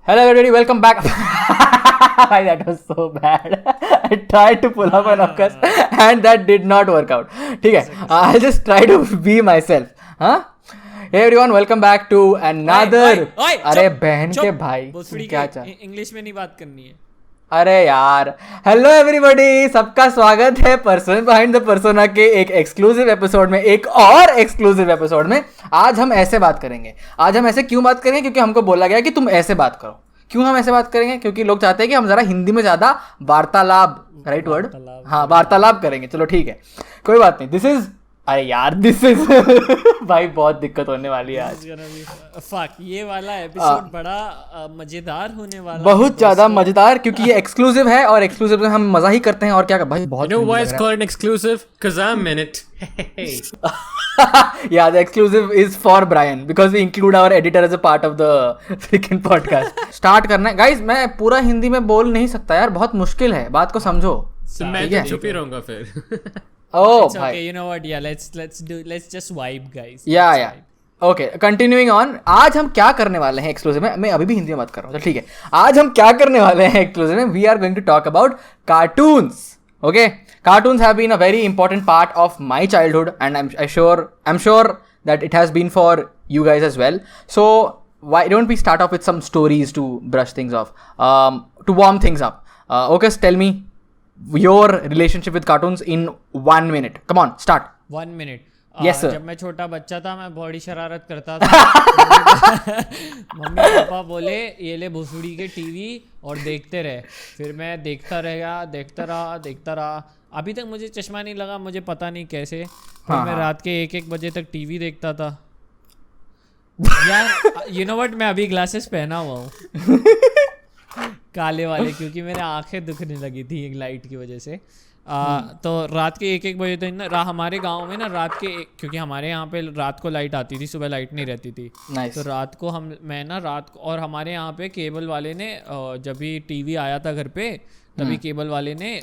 Hello everybody, welcome back. That was so bad. I tried to pull up an Oculus and that did not work out. ठीक है, I'll just try to be myself. हाँ? Hey everyone, welcome back to another. अरे बहन के भाई, क्या चाह? English में नहीं बात करनी है. अरे यार, हेलो एवरीबॉडी, सबका स्वागत है पर्सन बिहाइंड द पर्सोना के एक एक्सक्लूसिव एपिसोड में, एक और एक्सक्लूसिव एपिसोड में. आज हम ऐसे बात करेंगे. आज हम ऐसे क्यों बात करेंगे? क्योंकि हमको बोला गया कि तुम ऐसे बात करो. क्यों हम ऐसे बात करेंगे? क्योंकि लोग चाहते हैं कि हम जरा हिंदी में ज्यादा वार्तालाप, राइट वर्ड, हाँ वार्तालाप करेंगे. चलो ठीक है, कोई बात नहीं. दिस इज, अरे यार दिस इज भाई बहुत दिक्कत होने वाली है आज. फक, ये वाला एपिसोड बड़ा मजेदार होने वाला है, बहुत ज्यादा मजेदार, क्योंकि ये एक्सक्लूसिव है और एक्सक्लूसिव में हम मजा ही करते हैं. और क्या भाई बहुत, you know why it's called an exclusive? Because I'm in it. Hey. Yeah, the exclusive is for Brian because we include our editor as a part of the freaking podcast. Start करना है guys. मैं पूरा हिंदी में बोल नहीं सकता यार, बहुत मुश्किल है, बात को समझो. So मैं तो चुप ही रहूंगा फिर. Oh, it's okay, you know what? Yeah, let's just vibe, guys. Yeah. Okay, continuing on. आज हम क्या करने वाले हैं एक्सक्लूसिव में? मैं अभी भी हिंदी में बात कर रहा हूँ, ठीक है. आज हम क्या करने वाले हैं एक्सक्लूसिव में? We are going to talk about cartoons. Okay, cartoons have been a very important part of my childhood, and I'm sure that it has been for you guys as well. So why don't we start off with some stories to brush things off, to warm things up. Okay, tell me your relationship with cartoons in 1 minute. Come on, start. 1 minute. Yes sir. जब मैं छोटा बच्चा था मैं बड़ी शरारत करता था. मम्मी पापा बोले ये ले भोसड़ी के टीवी और देखते रहे. फिर मैं देखता रहा. अभी तक मुझे चश्मा नहीं लगा, मुझे पता नहीं कैसे. फिर मैं रात के 1-1 बजे तक टीवी देखता था. यार यू नो व्हाट, मैं अभी ग्लासेस पहना हुआ हूँ काले वाले, क्योंकि मेरे आंखें दुखने लगी थी एक लाइट की वजह से. तो रात के 1-1 बजे तक ना हमारे गांव में ना क्योंकि हमारे यहाँ पे रात को लाइट आती थी, सुबह लाइट नहीं रहती थी. तो रात को और हमारे यहाँ पे केबल वाले ने जब भी टीवी आया था घर पे, तभी केबल वाले ने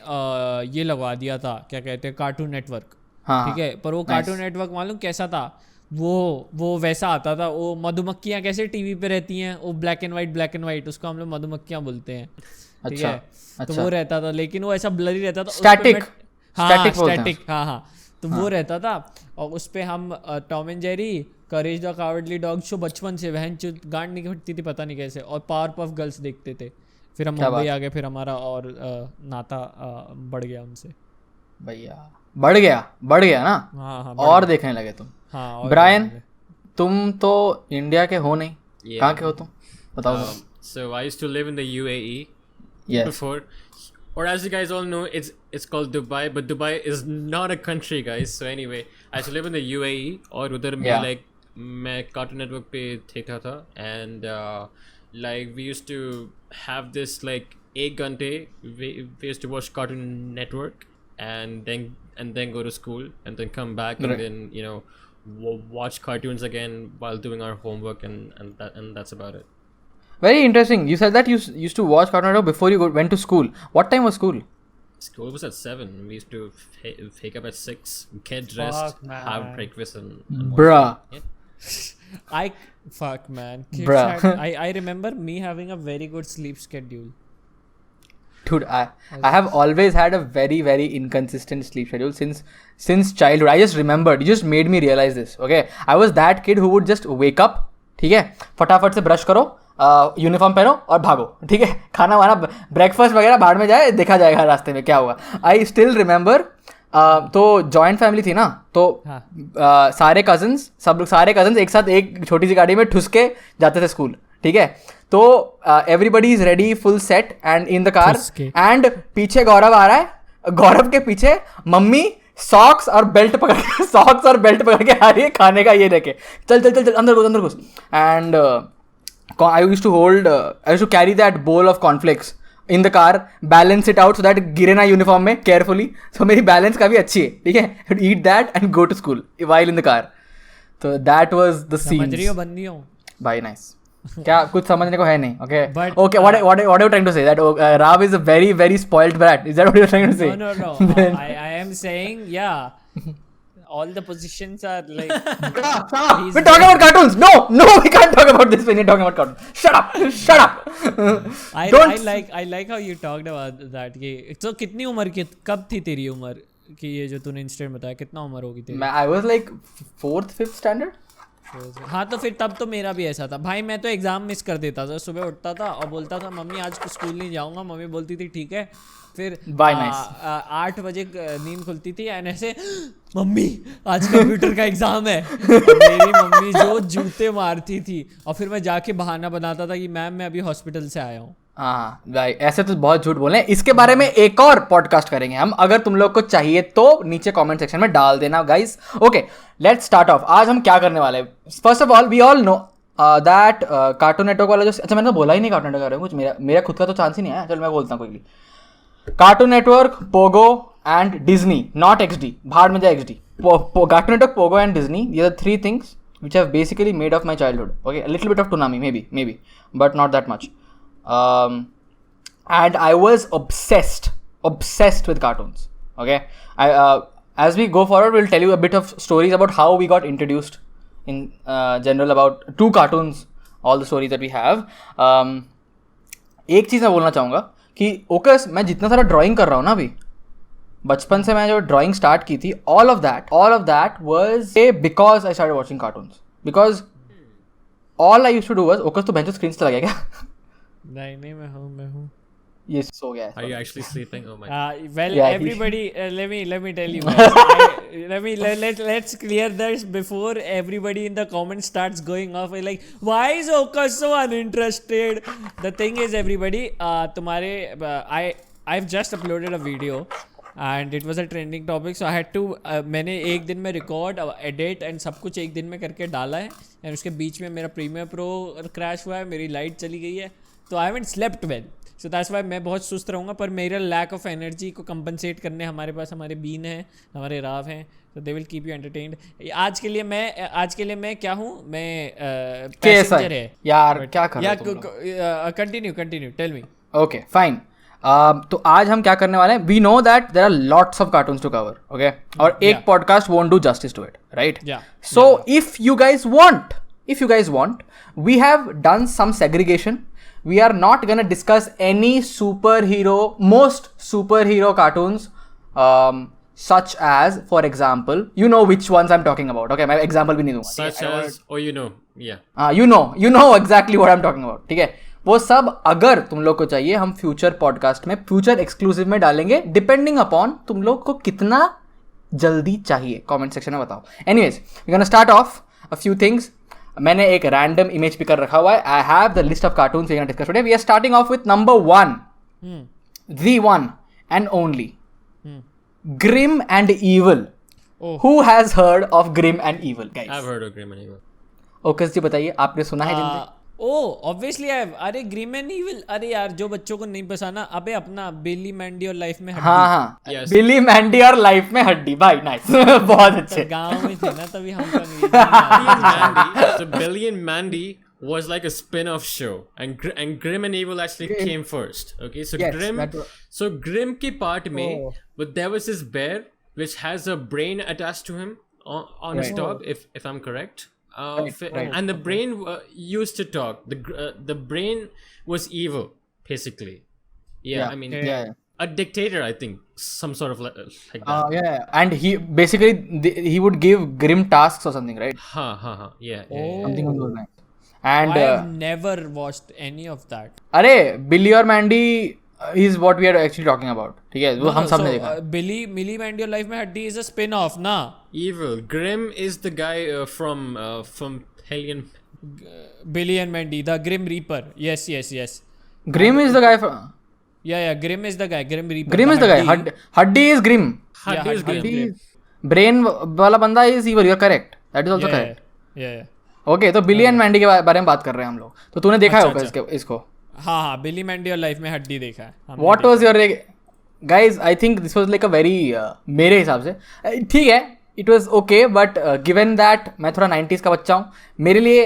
ये लगवा दिया था, क्या कहते हैं, कार्टून नेटवर्क. ठीक है, पर वो कार्टून नेटवर्क मालूम कैसा था? वो वैसा आता था, वो मधुमक्खियाँ कैसे टीवी पे रहती हैं, वो ब्लैक एंड वाइट, उसको हम लोग मधुमक्खियाँ बोलते हैं. ठीक है, तो वो रहता था, लेकिन वो ऐसा ब्लरी रहता था. स्टैटिक. हाँ. तो वो रहता था और उस पे हम Tom and Jerry, courage the cowardly dog show बचपन से बहन गांड नहीं फटती थी पता नहीं कैसे, और पावर पफ गर्ल्स देखते थे. फिर हम मुंबई आ गए, फिर हमारा और नाता बढ़ गया उनसे. भैया बढ़ गया ना. हाँ, और देखने लगे तुम. हाँ. ब्रायन, तुम तो इंडिया के हो नहीं. कहाँ के हो तुम, बताओ. So I used to live in the UAE before, or as you guys all know, it's called Dubai, but Dubai is not a country, guys. So anyway, I used to live in the UAE, और उधर में like मैं Cartoon Network पे देखता था, and like we used to have this like 1 घंटे we used to watch Cartoon Network, and then go to school, and then come back, and then you know watch cartoons again while doing our homework, and that's about it. Very interesting. You said that you used to watch Cartoon Network before you went to school. What time was school? School was at 7. We used to wake up at 6, get dressed, have breakfast, and bruh. Fuck man. Bruh. I remember me having a very good sleep schedule. Dude, I have always had a very very inconsistent sleep schedule since childhood. I just remembered. You just made me realize this. Okay, I was that kid who would just wake up. ठीक है, फटाफट से brush करो, uniform पहनो और भागो. ठीक है, खाना वाना ब्रेकफास्ट वगैरह बाहर में जाए, देखा जाएगा रास्ते में क्या होगा. I still remember. तो जॉइंट फैमिली थी ना, तो सारे कजन्स एक साथ एक छोटी सी गाड़ी में ठुस के जाते थे स्कूल. ठीक है, तो everybody is ready, full set and in the car, and पीछे गौरव आ रहा है. गौरव के पीछे मम्मी सॉक्स और बेल्ट पकड़ के आ रही है, खाने का ये लेके, चल अंदर घुस. And I used to carry that bowl of cornflakes in the car, balance it out so that गिरे ना यूनिफॉर्म में carefully. So मेरी बैलेंस काफी अच्छी है. ठीक है, eat that and go to school while in the car. So that was the scene. समझ रही हो बंदियों भाई, nice. क्या कुछ समझने को है नहीं. Okay, what are you trying to say? That Rav is a very very spoiled brat. Is that what you're trying to say? No. I am saying, yeah. all the positions are like We're talking about cartoons. No, we can't talk about this when you're talking about cartoons. Shut up. I like how you talked about that. ये तो कितनी उम्र की कब थी तेरी उम्र कि ये जो तूने इंसिडेंट बताया कितना उम्र होगी तेरी? I was like 4th 5th standard. हाँ तो फिर तब तो मेरा भी ऐसा था भाई, मैं तो एग्जाम मिस कर देता था, सुबह उठता था और बोलता था मम्मी आज स्कूल नहीं जाऊंगा, मम्मी बोलती थी ठीक है, फिर 8 बजे नींद खुलती थी एंड ऐसे मम्मी आज कंप्यूटर का एग्जाम है, और मेरी मम्मी जो जूते मारती थी और फिर मैं जाके बहाना बनाता था कि मैम मैं अभी हॉस्पिटल से आया हूँ। हाँ भाई ऐसे तो बहुत झूठ बोले, इसके बारे में एक और पॉडकास्ट करेंगे हम, अगर तुम लोग को चाहिए तो नीचे कमेंट सेक्शन में डाल देना guys. Okay let's start off. आज हम क्या करने वाले हैं? First of all we all know that Cartoon Network वाला जो, अच्छा मैंने तो बोला ही नहीं कार्टून नेटवर्क कुछ, मेरा खुद का तो चांस ही नहीं है, चलो मैं बोलता हूँ quickly. Cartoon Network, Pogo and Disney, not XD, भाड़ में जाए XD. Cartoon Network, Pogo and Disney, ये the 3 things which have basically made of my childhood. Okay, a little bit of Toonami maybe, but not that much. And I was obsessed with cartoons. Okay, as we go forward, we'll tell you a bit of stories about how we got introduced in general about 2 cartoons, all the stories that we have. एक चीज़ मैं बोलना चाहूँगा कि ओकस मैं जितना सारा drawing कर रहा हूँ ना अभी, बचपन से मैं जो ड्राइंग स्टार्ट की थी, all of that was because I started watching cartoons. Because all I used to do was, ओकस तो बेंच स्क्रीन से चला गया क्या? नहीं मैं हूँ ये सो गया है। Are you actually sleeping? Oh my god. Well, Yeah, everybody, let me tell you guys. Let's clear this before everybody in the comments starts going off like, why is Okas so uninterested? The thing is, everybody, I've just uploaded a video and it was a trending topic, so I had to मैंने एक दिन में record, edit and सब कुछ एक दिन में करके डाला है, और उसके बीच में मेरा प्रीमियर प्रो क्रैश हुआ है, मेरी लाइट चली गई है, तो I haven't slept well, so that's why मैं बहुत सुस्त रहूँगा। पर मेरा लैक ऑफ एनर्जी को कंपनसेट करने हमारे पास हमारे बीन हैं, हमारे राव हैं, तो they will keep you entertained. आज के लिए मैं क्या हूँ, मैं पैसेंजर है यार, क्या कर रहे हो? Continue tell me. Okay fine. तो आज हम क्या करने वाले हैं? We know that there are lots of cartoons to cover, okay, और एक podcast won't do justice to it, right? So if you guys want, we have done some segregation. We are not gonna discuss any most superhero cartoons, such as, for example, you know which ones I'm talking about. Okay, मैं example भी नहीं दूंगा. Such as, you know, yeah. You know exactly what I'm talking about. ठीक है, वो सब अगर तुम लोग को चाहिए हम फ्यूचर पॉडकास्ट में, फ्यूचर एक्सक्लूसिव में डालेंगे, डिपेंडिंग अपॉन तुम लोग को कितना जल्दी चाहिए, कमेंट सेक्शन में बताओ। Anyways we gonna start off a few things. मैंने एक रैंडम इमेज पिकर रखा हुआ है। I have the list of cartoons we gonna discuss today. We are starting off with number 1, the one and only Grim and Evil. Who has heard of Grim and Evil, guys? I've heard of Grim and Evil. ओकस जी बताइए, आपने सुना है जिंदगी? Obviously I have. अरे Grimm and evil, अरे यार जो बच्चों को नहीं पसंद, अबे अपना बिली मैंडी और लाइफ में हड्डी। हाँ Yes. बिली मैंडी और लाइफ में हड्डी, भाई नाइस। बहुत अच्छे। गांव में थे ना तभी हमको अंग्रेजी So Billy and Mandy was like a spin-off show, and Grim and Evil actually came first. Okay, so Yes, Grim के part में, but there was this bear which has a brain attached to him on his dog, if I'm correct. And the brain used to talk. The brain was evil, basically. Yeah, I mean, a dictator, I think, some sort of like that. Yeah, and he basically he would give Grim tasks or something, right? Yeah. Something on those lines. And I have never watched any of that. अरे बिली और Mandy is what we are actually talking about. ठीक है, वो हम सब ने देखा। बिली मैंडी और लाइफ में हड्डी is a spin-off ना? Evil. Grim is the guy from Hellion. Billy and Mandy, the Grim Reaper. Yes. Grim is the guy from. Yeah. Grim is the guy. Grim Reaper. Grim is the guy. Huddy is Grim. Huddy is Grim. Brain वाला बंदा is evil. You are correct. That is also correct. Yeah. Okay, तो बिली and Mandy के बारे में बात कर रहे हैं हम लोग। तो तूने देखा होगा इसको? हाँ, बिली मैंडी और लाइफ में हड्डी देखा है। What was your guys? I think this was like a very मेरे हिसाब से ठीक है, it was okay, but given that मैं थोड़ा 90s का बच्चा हूँ, मेरे लिए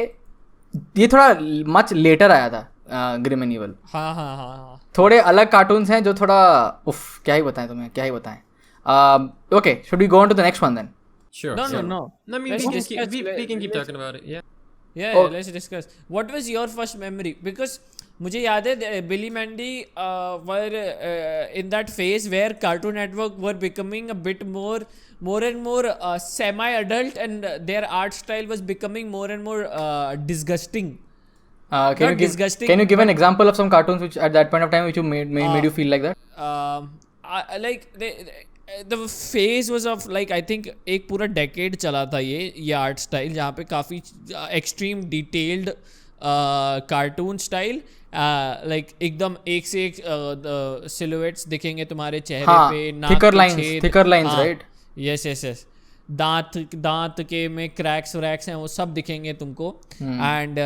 ये थोड़ा much later आया था ग्रिम एंड इवल। हाँ। थोड़े अलग कार्टून्स हैं जो थोड़ा क्या ही बताएं तुम्हें, क्या ही बताएं। Okay, should we go on to the next one then? Sure. No, sure. no. I mean, Let's we can discuss- keep, we can keep let's- talking about it. Yeah. Yeah, Oh. let's discuss. What was your first memory? Because मुझे याद है Billy Mandy were in that phase where Cartoon Network were becoming a bit more and more semi-adult, and their art style was becoming more and more disgusting. Can you give an example of some cartoons which at that point of time which you made you feel like that? Like the phase was of like I think एक पूरा decade चला था ये art style जहाँ पे काफ़ी extreme detailed cartoon style like एकदम एक से एक silhouettes दिखेंगे तुम्हारे चेहरे हाँ, पे, नाक thicker के lines, छेद, thicker lines, हाँ, right? yes. दांत के में क्रैक्स हैं वो सब दिखेंगे तुमको. And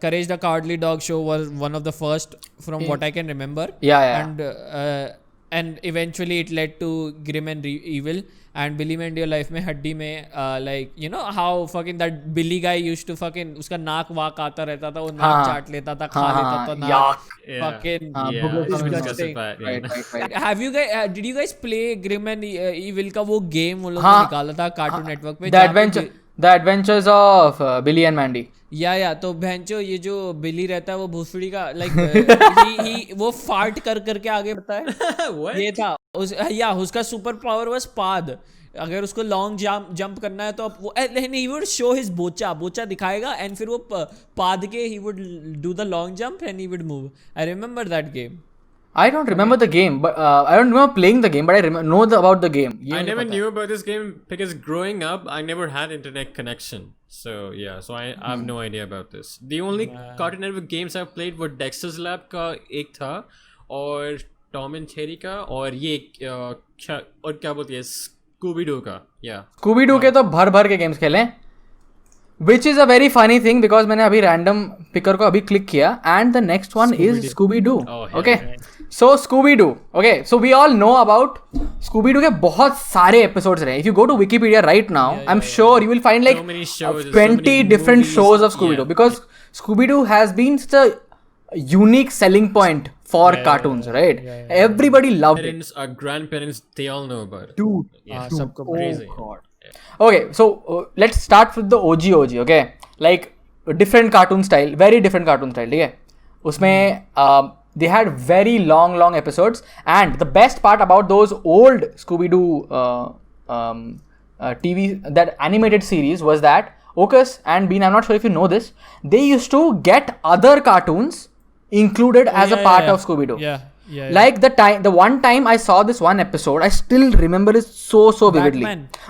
Courage the Cowardly Dog show was one of the first from what I can remember. Yeah. And eventually it led to Grim and Evil and Billy Mandy life में हड्डी में like you know how fucking that Billy guy used to fucking उसका नाक वाक आता रहता था, वो नाक चाट लेता था, खा लेता था नाक. Fucking disgusting. Right. Have you guys did you guys play Grim and Evil का वो गेम वो लोगों ने निकाला था कार्टून नेटवर्क पे? The Adventures of Billy and Mandy. या तो भैंचो ये जो बिली रहता है वो भूसड़ी का लाइक वो फार्ट करके आगे बढ़ता है. ये था उसका सुपर पावर वाज पाद. अगर उसको लॉन्ग जंप करना है तो अब वो ही वुड शो हिज बोचा दिखाएगा एंड फिर वो पाद के he would do the long jump and he would move. I remember that game. I don't remember the game, but I don't remember playing the game, but I know about the game. I never knew about this game because growing up, I never had internet connection. So yeah, so I have no idea about this. The only Cartoon Network games I've played were Dexter's Lab का एक था और Tom and Jerry का और ये और क्या बोलती है Scooby Doo का. Yeah. Scooby Doo के तो भर के games खेले. Which is a very funny thing because मैंने अभी random picker को अभी click किया and the next one is Scooby Doo. Okay. So Scooby Doo. Okay. So we all know about Scooby Doo के बहुत सारे episodes रहे. If you go to Wikipedia right now, I'm sure you will find like so many shows, 20 different shows of Scooby Doo because Scooby Doo has been such a unique selling point for cartoons, right? Everybody loved it. Parents, our grandparents, they all know about it. Dude, सबको crazy. God. Okay, so let's start with the OG, okay? Like different cartoon style, very different cartoon style, ठीक है? उसमें they had very long episodes, and the best part about those old Scooby-Doo TV, that animated series was that Ocus and Bean, I'm not sure if you know this, they used to get other cartoons included as a part of Scooby-Doo. Yeah. Like the one time I saw this one episode, I still remember it so vividly.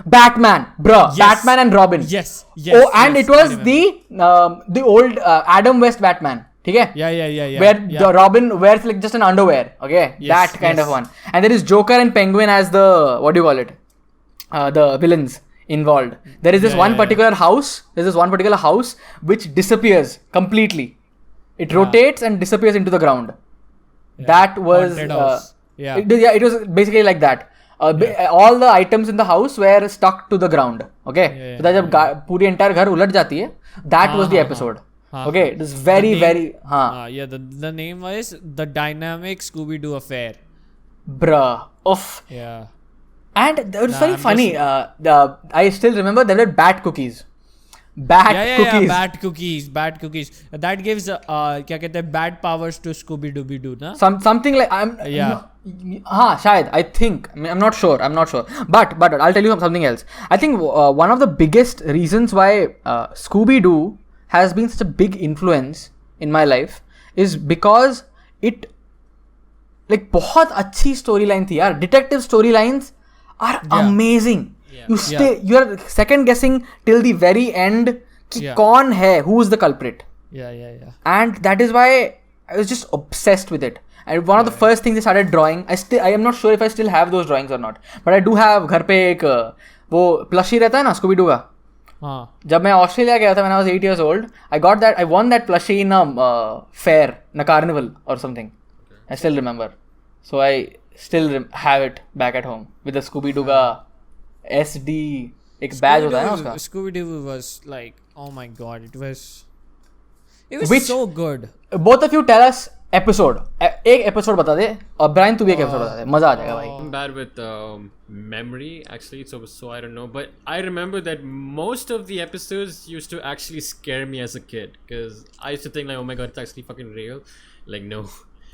Batman, bruh. Yes. Batman and Robin. Yes. Oh, and it was the old Adam West Batman. ठीक है? Yeah. Where the Robin wears like just an underwear. Okay, that kind of one. And there is Joker and Penguin as the what do you call it? The villains involved. There is this one particular house. There's this one particular house which disappears completely. It rotates and disappears into the ground. That was it was basically like that. All the items in the house were stuck to the ground. Okay, so जब पूरी entire घर उलट जाती है, that was the episode. Okay, it was very the name was The Dynamic Scooby-Doo Affair. Bruh, oof. Yeah. And it was very funny. I still remember there were bat cookies. Bat cookies. Bat cookies. That gives क्या कहते हैं bad powers to Scooby-Doo ना? Something like शायद I think I'm not sure. But I'll tell you something else. I think one of the biggest reasons why Scooby-Doo has been such a big influence in my life is because it like बहुत अच्छी storyline थी यार. Detective storylines are amazing. You are second guessing till the very end कि कौन है, who is the culprit. Yeah. And that is why I was just obsessed with it. And one of the first things I started drawing, I am not sure if I still have those drawings or not, but I do have घर पे एक वो plushie रहता है ना Scooby Doo का. जब मैं ऑस्ट्रेलिया गया था when I was 8 years old, I won that plushie in a fair, in a carnival or something. I still remember. So I still have it back at home with the Scooby Doo का SD एक badge होता है ना उसका. Scooby Doo was like, oh my god, it was so good. Both of you tell us episode एक episode बता दे और Brian तू भी एक एपिसोड बता दे, मजा आ जाएगा भाई. I'm bad with memory actually, so I don't know. But I remember that most of the episodes used to actually scare me as a kid because I used to think like, oh my god, it's actually fucking real. Like no.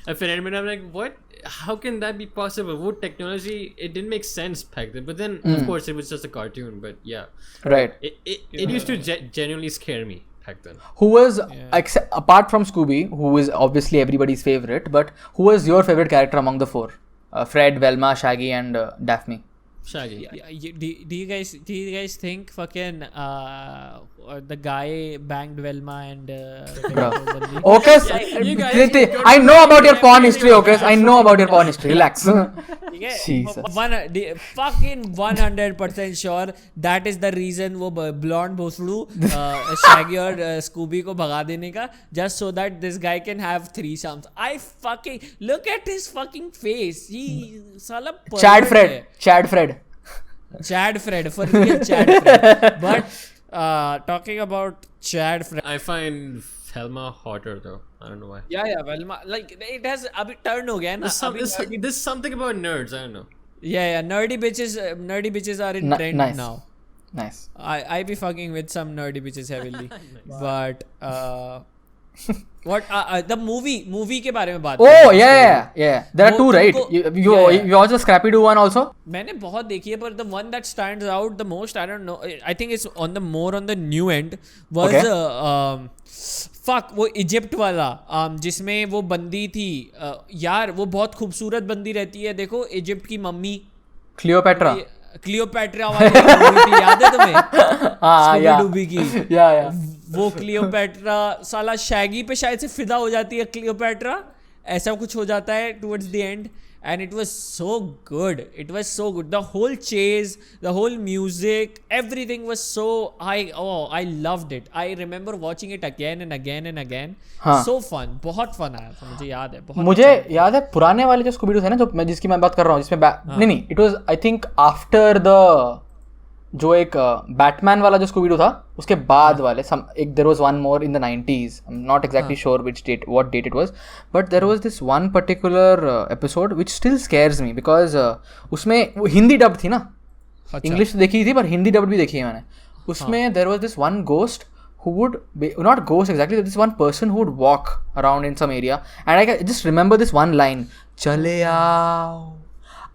And for a minute I'm like, what? How can that be possible? What technology? It didn't make sense back then. But then of course it was just a cartoon. But yeah, Right. it used to genuinely scare me back then. Who was apart from Scooby, who is obviously everybody's favorite, but who was your favorite character among the four? Fred, Velma, Shaggy, and Daphne. Shaggy. Do you guys think fucking the guy banged Velma and Okay, I know about your porn history. Okay, I know about your porn history. Relax. Jesus. fucking 100% sure that is the reason वो blonde भोसड़ू Shaggy और Scooby को भगा देने का, just so that this guy can have threesomes. I fucking look at his fucking face. He साला Chad Fred. Chad Fred, for real Chad Fred. But talking about Chad Fred, I find Velma hotter though. I don't know why. yeah Velma, like it has अभी turn हो गया ना. There's something about nerds. I don't know. Yeah, nerdy bitches are in trend nice. now. Nice. I be fucking with some nerdy bitches heavily. But what the movie के बारे में बात Oh yeah. There are two, right? You watched the Scrappy Doo one also? मैंने बहुत देखी है, but the one that stands out the most, I don't know, I think it's on the new end was वो Egypt वाला जिसमें वो बंदी थी यार, वो बहुत खूबसूरत बंदी रहती है, देखो इजिप्ट की मम्मी क्लियोपेट्रा वाली movie थी, याद है तुम्हें? स्कूबी-डूबी की वो क्लियोपेट्रा साला शैगी पे शायद से फिदा हो जाती है क्लियोपेट्रा, ऐसा कुछ हो जाता है towards the end. And it was so good. The whole chase, the whole music, everything was so I loved it. I remember watching it again and again. So fun. बहुत fun आया था, मुझे याद है. मुझे याद है पुराने वाले जो स्कूबी डू थे ना, जो मैं जिसकी मैं बात कर रहा हूँ, जिसमें नहीं, it was I think after the जो एक बैटमैन वाला जो स्कूबी डू था उसके बाद वाले एक there was one more in the 90s. I am not exactly sure what date it was, but there was this one particular episode which still scares me because उसमें वो Hindi dub थी ना. English तो देखी थी पर हिंदी डब भी देखी है मैंने. उसमें there was this one ghost who would be, not ghost exactly, this one person who would walk around in some area, and I just remember this one line, चले आओ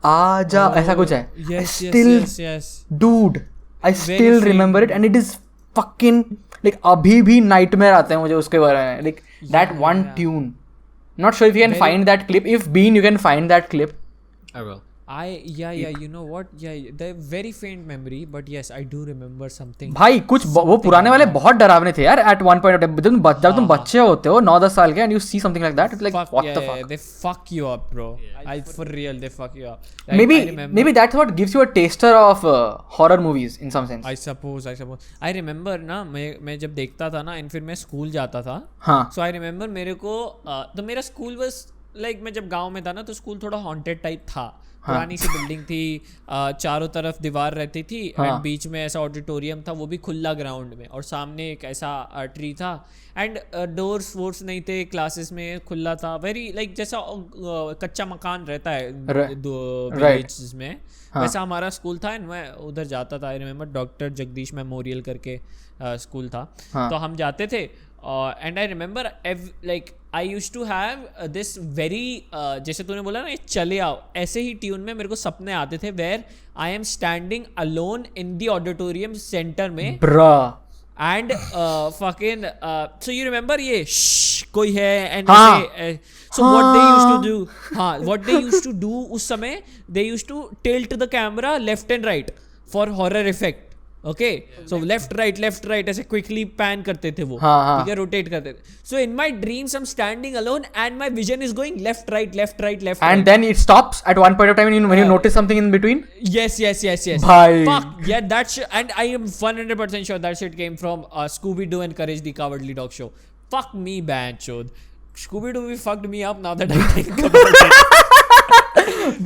आजा, ऐसा कुछ है. Yes. Dude, I still remember it, and it is fucking like अभी भी nightmare आते हैं मुझे उसके बारे में. Like that one tune. Not sure if you can find that clip. If Bean, you can find that clip. I will. You know what? The very faint memory, but yes, I do remember something. भाई कुछ वो पुराने वाले बहुत डरावने थे यार. At one point of time, जब तुम बच्चे होते हो 9-10 साल के, and you see something like that, it's like what the fuck? They fuck you up, bro. For real, they fuck you up. Like, maybe that's what gives you a taster of horror movies in some sense. I suppose. I remember ना, मैं जब देखता था ना, and फिर मैं school जाता था. हाँ. So I remember मेरे को तो मेरा स्कूल was like, मैं जब गांव में था ना, तो स्कूल थोड़ा haunted टाइप था. पुरानी सी बिल्डिंग थी, चारों तरफ दीवार रहती थी, एंड बीच में ऐसा ऑडिटोरियम था, वो भी खुला ग्राउंड में, और सामने एक ऐसा ट्री था, एंड डोर्स वोर्स नहीं थे, क्लासेस में खुला था, वेरी लाइक जैसा कच्चा मकान रहता है विलेजेस में, वैसा हमारा स्कूल था. एंड मैं उधर जाता था. I remember doctor Jagdish memorial करके स्कूल था, तो हम जाते थे. And I remember like I use to have this very जैसे तूने बोला ना, चले आओ, ऐसे ही ट्यून में मेरे को सपने आते थे, where I am standing alone in the auditorium centre में, and fucking so you remember ये कोई है, and so what they used to do उस समय, they used to tilt the camera left and right for horror effect. Okay, so left right ऐसे quickly pan करते थे वो, ठीक है, रोटेट करते थे. So in my dreams I am standing alone and my vision is going left right and then it stops at one point of time when you notice something in between. Yes. Bhai. Fuck yeah, that shit, and I am 100% sure that shit came from Scooby-Doo and Courage the Cowardly Dog show. Fuck me, banchod. Scooby-Doo fucked me up now that I think about it.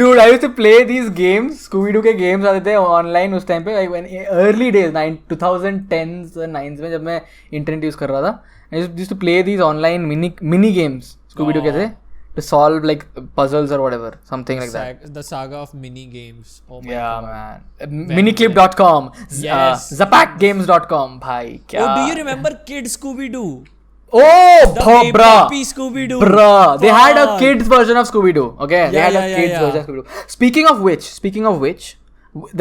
Dude, I used to play these games. Scooby-Doo के games आते थे online उस time पे, like when early days 2010s और 9s में जब मैं internet use कर रहा था. I used to play these online mini games. Scooby-Doo के थे. to solve like puzzles or whatever, something like that. The saga of mini games. Oh my Yeah, god. man. Miniclip.com, Yes. zapacgames.com, bhai. Kya? Oh, do you remember Kid Scooby-Doo? Oh, The bruh. baby Scooby-Doo. Bruh, they had a Fuck. kids version of Scooby-Doo. Okay, they Yeah, had yeah, a yeah, kids yeah. version of Scooby-Doo. Speaking of which,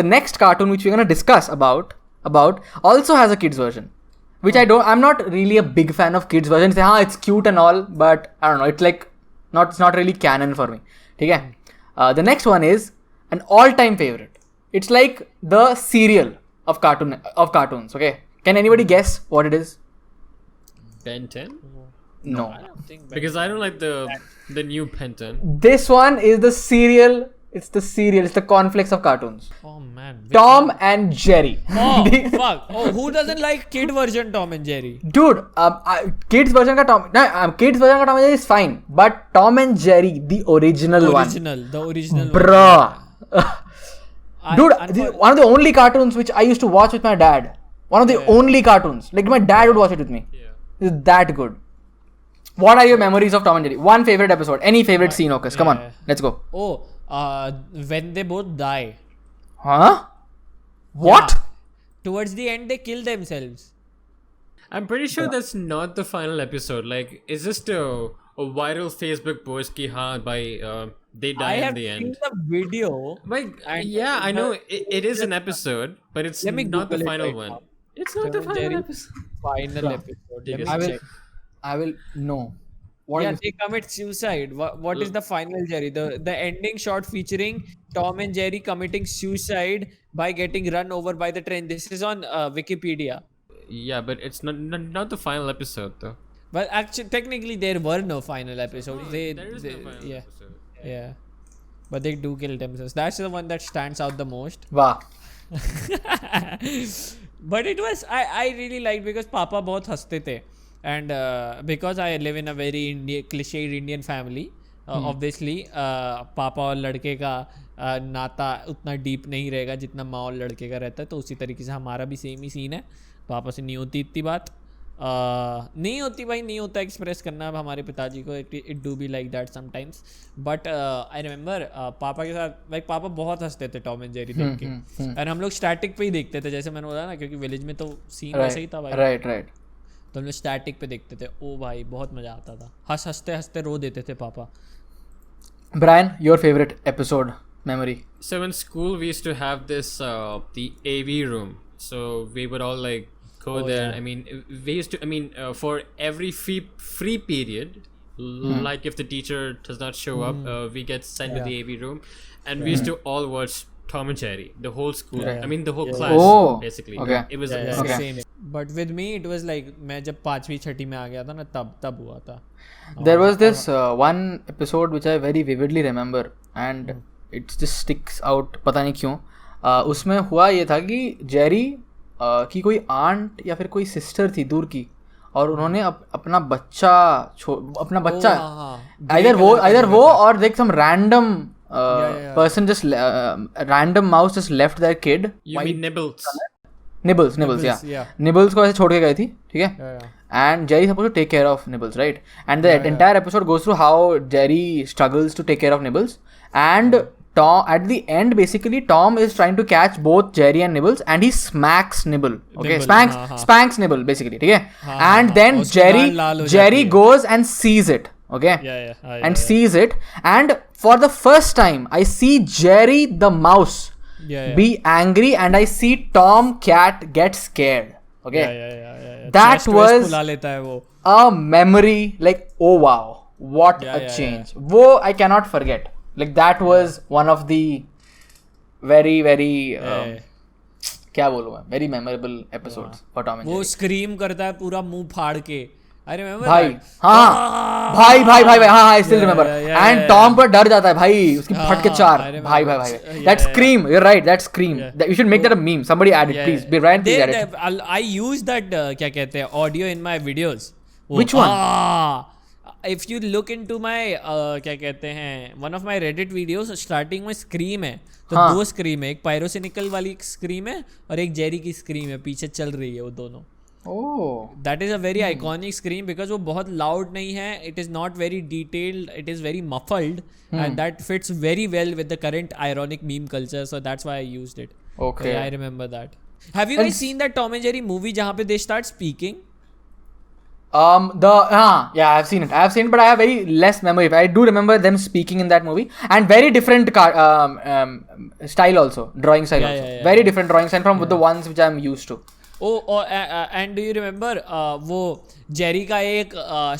the next cartoon which we're gonna discuss about also has a kids version, which I'm not really a big fan of kids version. Say, it's cute and all, but I don't know. It's like it's not really canon for me. Okay, the next one is an all-time favorite. It's like the serial of cartoons. Okay, can anybody guess what it is? Ben 10? No. I don't think Because I don't like the new Ben 10. This one is the serial. It's the serial. It's the cornflakes of cartoons. Oh man. Tom and Jerry. Oh fuck. Oh, who doesn't like kid version Tom and Jerry? Dude, kids version का kids version का Tom and Jerry is fine, but Tom and Jerry, the original one, The original one. bruh. Dude, unfor- one of the only cartoons which I used to watch with my dad. One of the only cartoons. Like my dad would watch it with me. Yeah. It's that good. What are your memories of Tom and Jerry? One favorite episode. Any favorite scene, Ocus? Come on, let's go. Oh, when they both die. Huh? What? Yeah. Towards the end, they kill themselves. I'm pretty sure that's not the final episode. Like, it's just a viral Facebook post ki haan bhai, they die I in have the seen end. the video. Like, And yeah, I the- know it is an episode, but it's Let me not the Google it final right one. now. It's not the Tom and final Jerry episode. Final Yeah. episode. Take Let a me I will. check. I will. No. What Yeah, is they commit suicide. What is the final Jerry? The ending shot featuring Tom and Jerry committing suicide by getting run over by the train. This is on Wikipedia. Yeah, but it's not the final episode though. But actually, technically, there were no final episodes. There is no final yeah, episode. yeah. But they do kill themselves. That's the one that stands out the most. Wow. But it was I really liked because Papa बहुत हंसते थे. And because I live in a very cliched Indian family, obviously पापा और लड़के का नाता उतना deep नहीं रहेगा जितना माँ और लड़के का रहता है. तो उसी तरीके से हमारा भी सेम ही सीन है. पापा से नहीं होती इतनी बात. नहीं होती भाई, नहीं होता एक्सप्रेस करना अब हमारे पिताजी को. It do be like that sometimes. But I remember पापा के साथ लाइक पापा बहुत हंसते थे टॉम एंड जेरी देख के. और हम लोग स्टैटिक पे ही देखते थे, जैसे मैंने बोला ना, क्योंकि विलेज में तो सीन वैसे ही था भाई. Right. तो हम लोग स्टैटिक पे देखते थे. ओ भाई बहुत मजा आता था. हंसते हंसते रो देते थे पापा. Brian, your favorite episode memory? So in school we used to have this the AV room. So we would all like go there. yeah. I mean, we used to. I mean, for every free period, like if the teacher does not show up, we get sent to the AV room, and we used to all watch Tom and Jerry. The whole school. Right. I mean, the whole class. Oh, basically. okay. It was. Okay. Same. But with me it was like मैं जब 5वीं 6वीं में आ गया था ना, तब हुआ था. There was this one episode which I very vividly remember, and it just sticks out. पता नहीं क्यों. उसमें हुआ ये था कि जेरी की कोई आंट या फिर कोई सिस्टर थी दूर की, और उन्होंने अपना बच्चा either वो और देख some random person just random mouse just left their kid. You mean Nibbles? Nibbles, yeah. Nibbles को ऐसे छोड़ के गई थी, ठीक है. And Jerry is supposed to take care of Nibbles, right? And the entire episode goes through how Jerry struggles to take care of Nibbles. And Tom, at the end, basically, Tom is trying to catch both Jerry and Nibbles, and he smacks Nibble. Okay, spanks Nibble, basically, ठीक है. And then Jerry goes and sees it. Okay, sees it, and for the first time, I see Jerry the mouse be angry, and I see Tom cat get scared. Okay, that was a memory. Like, oh wow, what a change! Wo I cannot forget. Like that was one of the very क्या बोलूँ मैं, very memorable episodes for Tom and Jerry. वो scream करता है पूरा मुंह फाड़ के. I remember भाई that. हाँ भाई I still remember. And Tom पर डर जाता है भाई, उसकी फट के चार. भाई that scream, you're right, that scream. You should make that a meme. Somebody add it, please. Brian, please add it. I use that क्या कहते हैं audio in my videos. Which one? If you look into my क्या कहते हैं, one of my Reddit videos, starting में scream है. तो दो scream है, एक pyrocynical वाली scream है और एक जेरी की scream है, पीछे चल रही है वो दोनों. Oh. That is a very iconic scream because वो बहुत loud नहीं है. It is not very detailed. It is very muffled, and that fits very well with the current ironic meme culture. So that's why I used it. Okay. Yeah, I remember that. Have you guys seen that Tom and Jerry movie जहाँ पे they start speaking? Yeah, I've seen it, but I have very less memory. I do remember them speaking in that movie, and very different style also, drawing style also. Very different drawing style from the ones which I'm used to. Oh, and do you remember वो Jerry का एक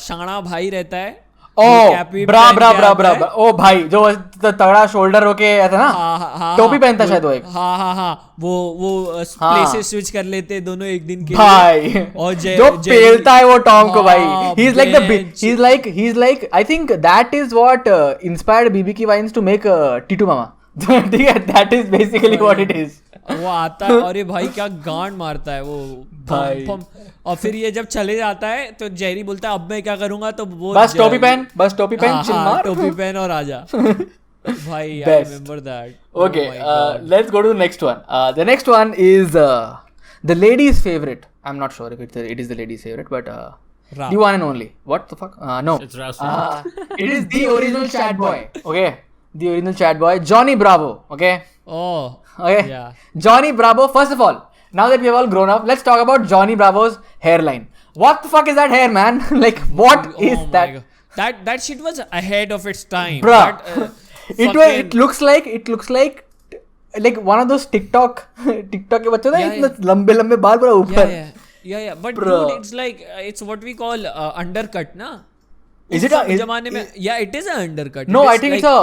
शाना भाई रहता है. ब्रा ओ भाई जो तगड़ा शोल्डर होके ऐसा ना, टोपी पहनता शायद वो एक. हाँ वो प्लेसेस स्विच कर लेते हैं दोनों एक दिन के भाई लिए. और जो पेलता है वो टॉम को भाई. He is like I think that is what inspired BB की Vines to make Titu Mama. ठीक है, that is basically what it is. वो आता है और ये भाई क्या गांड मारता है वो भाई. और फिर ये जब चले जाता है तो जेरी बोलता है अब मैं क्या करूंगा, तो वो बस टोपी पहन चिल मार, टोपी पहन और आजा. भाई I remember that. Okay, let's go to the next one. The next one is the lady's favorite. I'm not sure if it is the lady's favorite, but the one and only. What the fuck? No. It's Rasul. It is the original chat boy. Okay, the original chat boy, Johnny Bravo. Okay. Oh. Okay. Yeah. Johnny Bravo. First of all, now that we have all grown up, let's talk about Johnny Bravo's hairline. What the fuck is that hair, man? Like, what is that? That shit was ahead of its time. Bruh. It looks like one of those TikTok के बच्चे ना, इतने लंबे बाल पूरा ऊपर. Yeah. But dude, it's like it's what we call undercut, na? Is it a जमाने में? Yeah, it is an undercut. No, I think it's a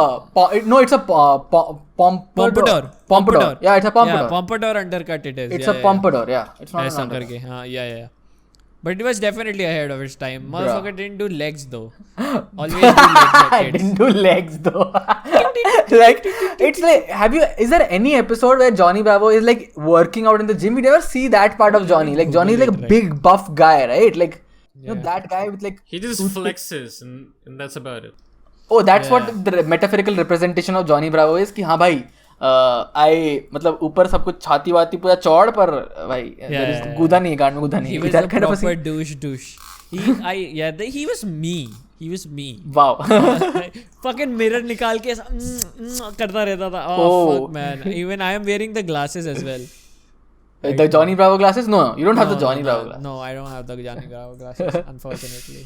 pompadour. Yeah, it's a pompadour. Yeah, pompadour undercut it is. It's a pompadour. Yeah, it's not ऐसा करके. हाँ, yeah. But it was definitely ahead of its time. Motherfucker didn't do legs though. Always do legs like kids. Didn't do legs though. Like, it's like, is there any episode where Johnny Bravo is like working out in the gym? We never see that part of Johnny. Like, Johnny is like a big buff guy, right? Like, you know, that guy with like... He just flexes and that's about it. Oh, that's what the metaphorical representation of Johnny Bravo is. कि हाँ भाई, मतलब ऊपर सब कुछ छाती वाती पूरा चौड़, पर भाई गुदा नहीं है, गांड में गुदा नहीं है. He was a proper douche. He was me. Wow. Fucking mirror निकाल के ऐसा करता रहता था. Oh fuck man. Even I am wearing the glasses as well. The Johnny Bravo glasses? No, you don't have the Johnny Bravo glasses. No, I don't have the Johnny Bravo glasses, unfortunately.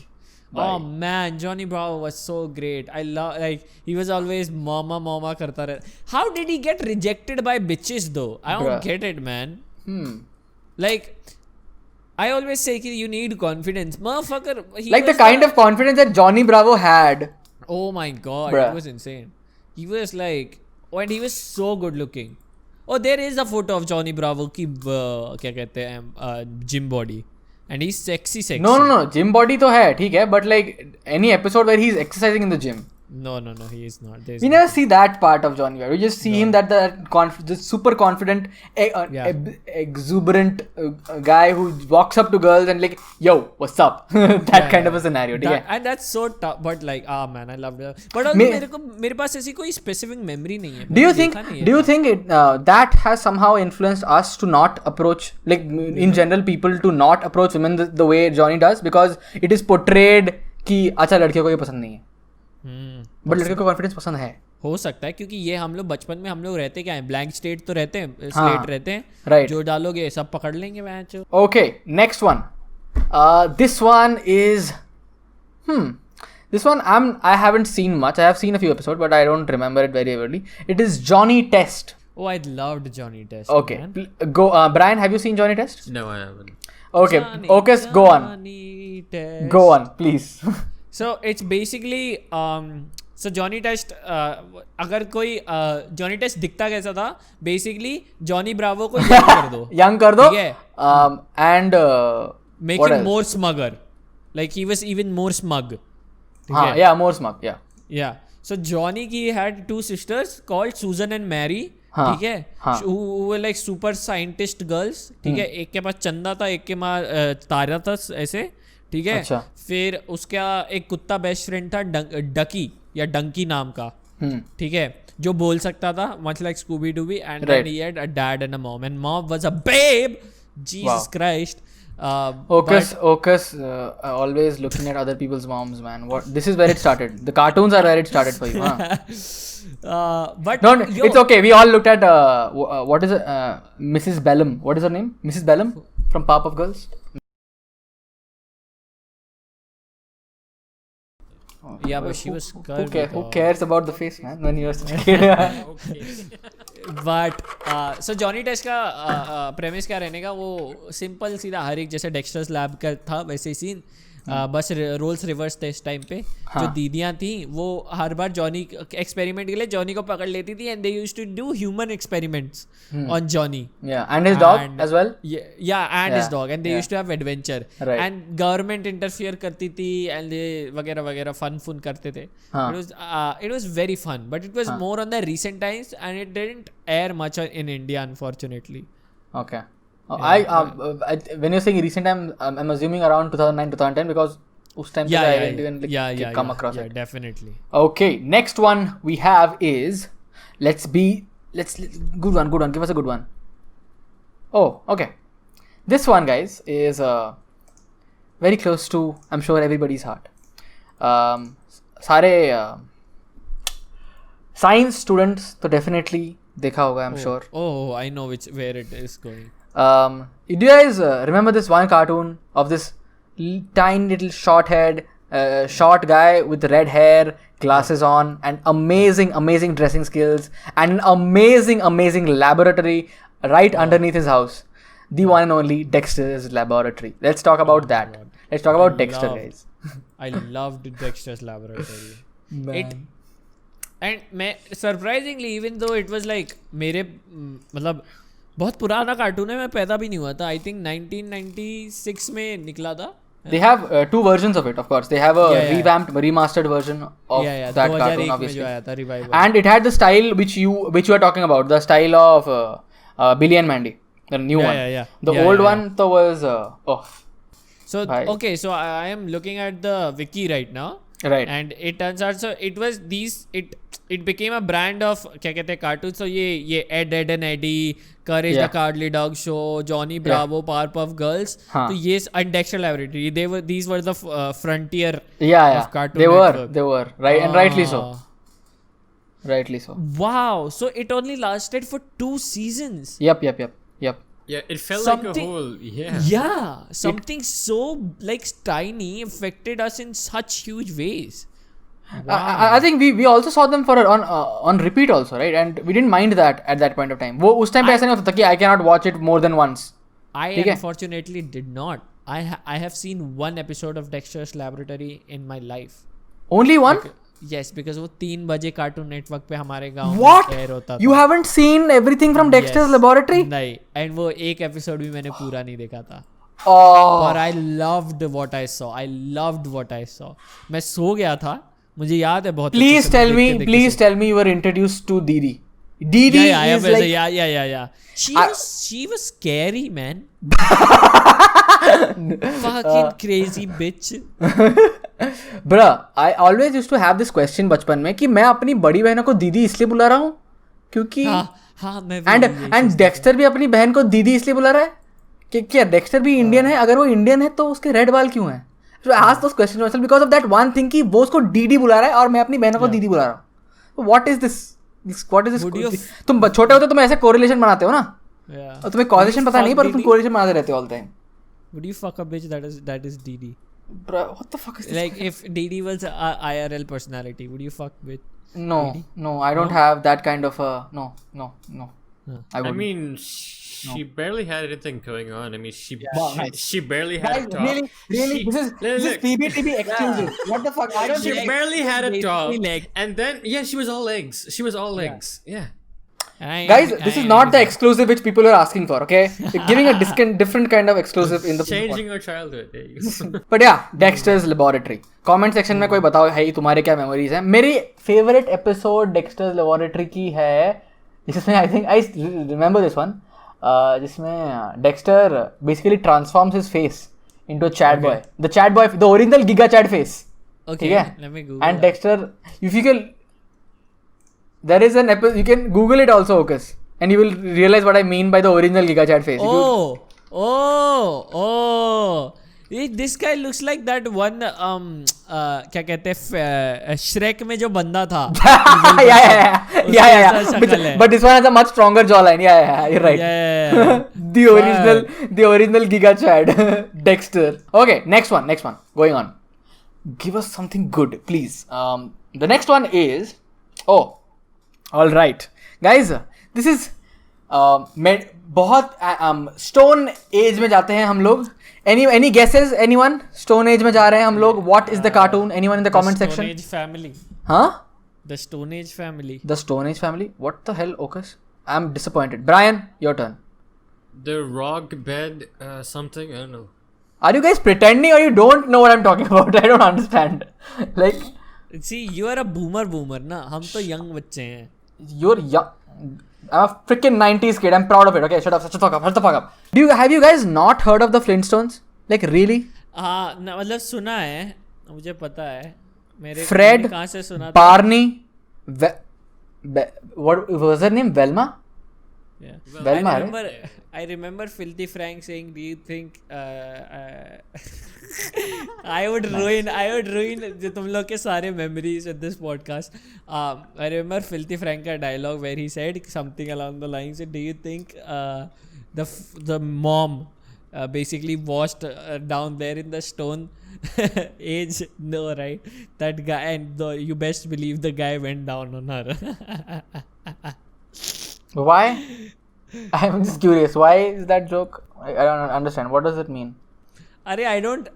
Oh man, Johnny Bravo was so great. I love, like, he was always mama karta rehta. How did he get rejected by bitches though? I don't get it, man. Like, I always say you need confidence, motherfucker. Like the kind of confidence that Johnny Bravo had. Oh my god, it was insane. He was like, and he was so good looking. Oh, there is a photo of Johnny Bravo की क्या कहते हैं gym body, and he's sexy. No, gym body तो है, ठीक है, but like any episode where he's exercising in the gym. No, he is not. We never see that part of Johnny Bravo. We just see him that the super confident, exuberant guy who walks up to girls and like, yo, what's up? That kind of a scenario. And that's so tough. But like, man, I loved it. But also मेरे पास ऐसी कोई specific memory नहीं है. Do you think it that has somehow influenced us to not approach, like in general, people to not approach women the way Johnny does, because it is portrayed कि अच्छा लड़कियों को ये पसंद नहीं है. बट लड़के को कॉन्फिडेंस पसंद है. हो सकता है, क्योंकि ये हम लोग बचपन में हम लोग रहते क्या है, ब्लैंक स्लेट तो रहते हैं, स्लेट रहते हैं, राइट, जो डालोगे सब पकड़ लेंगे match. Okay, next one. This one is this one I haven't seen much. I have seen a few episodes, but I don't remember it very vividly. It is Johnny Test. Oh, I loved Johnny Test. Okay, go. Brian, have you seen Johnny Test? No, I haven't. Okay, go on. Go on, please. So it's basically so Johnny Test, अगर कोई Johnny Test दिखता कैसा था, basically Johnny Bravo को young कर दो, and make him more smugger, like he was even more smug. Yeah, more smug. Yeah. So Johnny he had two sisters called Susan and Mary. ठीक है, who were like super scientist girls. ठीक है, एक के पास चंदा था, एक के पास तारा था, ऐसे. ठीक है. अच्छा. फिर उसका एक कुत्ता बेस्ट फ्रेंड था, डकी या डंकी नाम का. ठीक है, जो बोल सकता था, much like Scooby Dooby, and then he had a dad and a mom, and mom was a babe. Jesus Christ. Ocus, always looking at other people's moms, man. This is where it started. The cartoons are where it started for you, huh? But No, it's okay. We all looked at what is it? Mrs. Bellum. What is her name? Mrs. Bellum from Powerpuff Girls. Yeah, but she was curvy. Who cares about the face, man? When you're such a kid. But so Johnny Test का premise क्या रहने का, वो simple सीधा हर एक जैसे Dexters lab का था वैसे ही सीन, बस रोल्स रिवर्स थे इस टाइम पे. जो दीदियाँ थी वो हर बार जॉनी एक्सपेरिमेंट के लिए जॉनी को पकड़ लेती थी and they used to do human experiments on Johnny. And his dog as well. And his dog, and they used to have adventure. Right. And government interfere करती थी and they वगैरह वगैरह फन करते थे. It was very fun, but it was more on the recent times and it didn't air much in India, unfortunately. Okay. When you're saying recent time, I'm assuming around 2009-2010 because उस time I didn't even come across it. Definitely. Okay, next one we have is good one. Give us a good one. Oh, okay. This one, guys, is very close to, I'm sure, everybody's heart. सारे science students तो definitely देखा होगा, I'm sure. Oh, I know where it is going. Do you guys remember this one cartoon of this tiny little short guy with red hair, glasses on, and amazing dressing skills, and an amazing laboratory right underneath his house? The one and only Dexter's Laboratory. Let's talk about that. Let's talk about Dexter, guys. I loved Dexter's Laboratory. And मैं surprisingly, even though it was like मेरे मतलब बहुत पुराना cartoon है, मैं पैदा भी नहीं हुआ था. I think 1996 में निकला था. They have two versions of it, of course. They have a revamped, remastered version of that cartoon, obviously. And it had the style which you are talking about, the style of Billy and Mandy, the new one. The old one was So okay, so I am looking at the wiki right now. Right. And it turns out, so it was it became a brand of क्या कहते हैं cartoons. So ये Ed and Eddie, Courage the Cowardly Dog Show, Johnny Bravo, Powerpuff Girls. So yes, and Dexter Laboratory. These were the frontier of Cartoon Network. They were right, and rightly so. Rightly so. Wow. So it only lasted for 2 seasons. Yep. Yeah, it felt like a whole. Yeah, something so like tiny affected us in such huge ways. Wow. I think we also saw them on repeat also, right? And we didn't mind that at that point of time. वो उस time पे ऐसा नहीं होता था कि I cannot watch it more than once. I unfortunately did not. I have seen one episode of Dexter's Laboratory in my life. Only one? Yes, because वो 3 बजे कार्टून नेटवर्क पे हमारे गांव में एयर होता था. You haven't seen everything from Dexter's Laboratory? नहीं, and वो एक एपिसोड भी मैंने पूरा नहीं देखा था. Oh. But I loved what I saw. मैं सो गया था, मुझे याद है बहुत. Please tell me you were introduced to Didi. Didi is like... Yeah. She was scary, man. Fucking crazy bitch. Bruh, I always used to have this question बचपन में कि मैं अपनी बड़ी बहनों को दीदी इसलिए बुला रहा हूँ क्योंकि and Dexter भी अपनी बहन को दीदी इसलिए बुला रहा है कि क्या Dexter भी इंडियन है? अगर वो इंडियन है तो उसके रेड बाल क्यों हैं? So I asked those questions myself because of that one thing कि वो उसको डीडी बुला रहा है और मैं अपनी बहनों को दीदी बुला रहा हूँ. What is this? तुम छोटे होते तुम ऐसे कोरिलेशन बनाते हो ना, और तुम्हें कॉरिलेशन पता नहीं पर तुम कोरिलेशन बनाते रहते हो all time. Would you fuck a bitch that is Didi? Bro, what the fuck is this? Like if Didi was a IRL personality, would you fuck with Didi? No, I don't have that kind of no. I mean, she barely had anything going on. I mean, she barely had a top. Really? This is PBTB exclusive. What the fuck? I don't She barely had a top. And then, she was all legs. Yeah. Guys, this is not the exclusive which people are asking for, okay? You're giving a different kind of exclusive in the changing our childhood. But yeah, Dexter's Laboratory. Comment section में कोई बताओ है तुम्हारे क्या memories हैं. मेरी favorite episode Dexter's Laboratory की है जिसमें I think I remember this one. जिसमें Dexter basically transforms his face into a chat boy. The chat boy, the original Giga Chat face. Okay, let me Google. And Dexter, if you can... There is an episode, you can Google it also, Ocus, and you will realize what I mean by the original Giga Chat face. Oh. This guy looks like that one क्या कहते हैं Shrek में जो बंदा था. yeah. But this one has a much stronger jawline. Yeah, you're right. Yeah. the original Giga Chad, Dexter. Okay, next one. Going on. Give us something good, please. The next one is all right, guys. This is बहुत stone age में जाते हैं हम लोग. Any guesses? Anyone? Stone Age में जा रहे हैं हम लोग. What is the cartoon? Anyone in the comment section? The Stone Age family. Huh? The Stone Age family. The Stone Age family? What the hell, Ocus? I'm disappointed. Brian, your turn. The rock bed something, I don't know. Are you guys pretending or you don't know what I'm talking about? I don't understand. Like, see, you are a boomer ना. हम तो young बच्चे हैं. You're young. I'm a freaking 90s kid. I'm proud of it. Okay, shut the fuck up. Have you guys not heard of the Flintstones? Like, really? हाँ, मतलब सुना है. मुझे पता है. मेरे Fred, कहाँ से सुना था? Barney, what was her name? Velma? Yeah. Velma, I remember Filthy Frank saying, "Do you think I would ruin जो तुम लोग के सारे memories with this podcast." I remember Filthy Frank का dialogue where he said something along the lines of, "Do you think the mom basically washed down there in the stone age?" No, right? That guy, and you best believe the guy went down on her. Why? I'm just curious. Why is that joke? I don't understand. What does it mean? I don't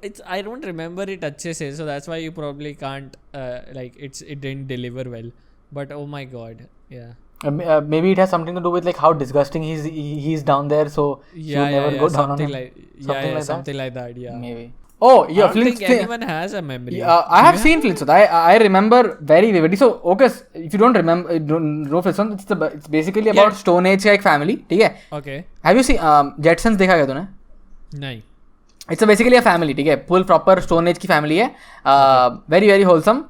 remember it अच्छे से, so that's why you probably can't it didn't deliver well. But oh my god, yeah. Maybe it has something to do with like how disgusting he's down there, so you never go down on him. Something like that. Yeah. Maybe. Oh yeah, I don't think anyone has a memory. I have seen Flintstones. I remember very vividly. So okay, if you don't remember, don't know Flintstones, it's basically about Stone Age का एक family, ठीक है? Okay. Have you seen Jetsons देखा क्या तूने? नहीं. It's basically a family, ठीक है? Full proper Stone Age की family है. Very very wholesome.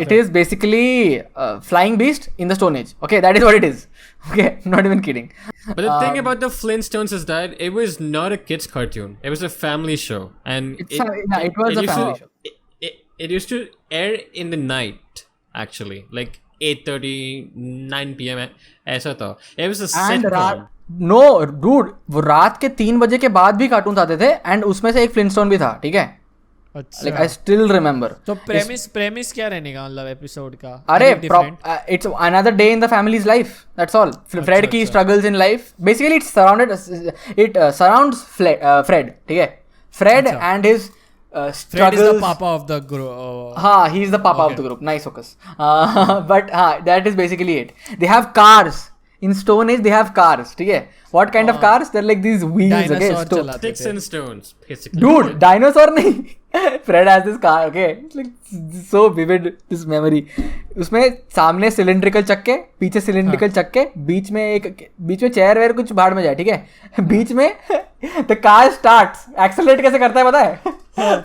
It is basically flying beast in the Stone Age. Okay, that is what it is. Okay, not even kidding. But the thing about the Flintstones is that it was not a kids cartoon. It was a family show, and it was a family show. It used to air in the night, actually, like 8:30, 9 p.m. ऐसा था. It was a sitcom. No, dude, वो रात के 3 बजे के बाद भी cartoon आते थे, and उसमें से एक फ्लिंटस्टोन भी था, ठीक है? अच्छा. Like I still remember. तो premise क्या रहने का मतलब एपिसोड का? अरे it's another day in the family's life. That's all. Fred की struggles in life. Basically it surrounds Fred, ठीक है? Fred and his struggles. Fred is the papa of the group. हाँ, he's the papa of the group. Nice focus. But that is basically it. They have cars. In Stone Age, they have cars. ठीक है? What kind of cars? They're like these wheels. Okay? Sticks and stones, basically. Dude, dinosaur नहीं. Fred has this car. Okay, it's like so vivid this memory. उसमें सामने cylindrical चक्के, पीछे cylindrical चक्के, बीच में chair where कुछ भाड़ में जाए, ठीक है? बीच में the car starts. Accelerate कैसे करता है पता है?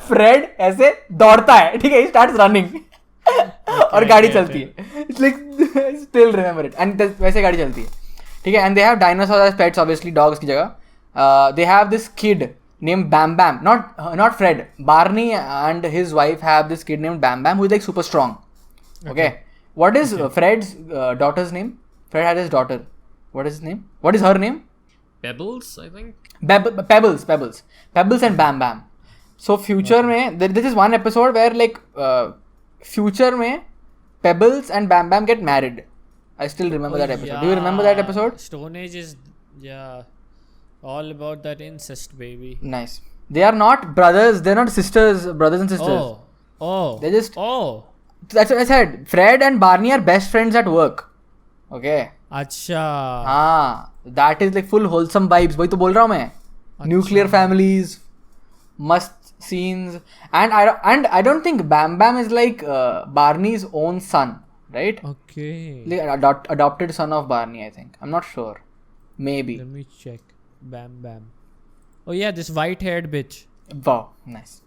Fred ऐसे दौड़ता है, ठीक है? He starts running. और गाड़ी चलती है. It's like still remember it. And वैसे गाड़ी चलती है, ठीक है? And they have dinosaurs as pets, obviously dogs की जगह. They have this kid named Bam Bam. Not Fred. Barney and his wife have this kid named Bam Bam who is like super strong. Okay. What is Fred's daughter's name? Fred had his daughter. What is his name? What is her name? Pebbles, I think. Pebbles and Bam Bam. So future में this is one episode where like future में Pebbles and Bam Bam get married. I still remember that episode. Do you remember that episode? Stone Age is all about that incest, baby. Nice. They are not brothers. They're not sisters, brothers and sisters. Oh. They just. Oh. That's what I said. Fred and Barney are best friends at work. Okay. अच्छा. हाँ. That is like full wholesome vibes. वही तो बोल रहा हूँ मैं. Nuclear families, must scenes, and I don't think Bam Bam is like Barney's own son, right? Okay. Like adopted son of Barney, I think. I'm not sure. Maybe. Let me check. Bam Bam. Oh yeah, this white-haired bitch. Wow, nice.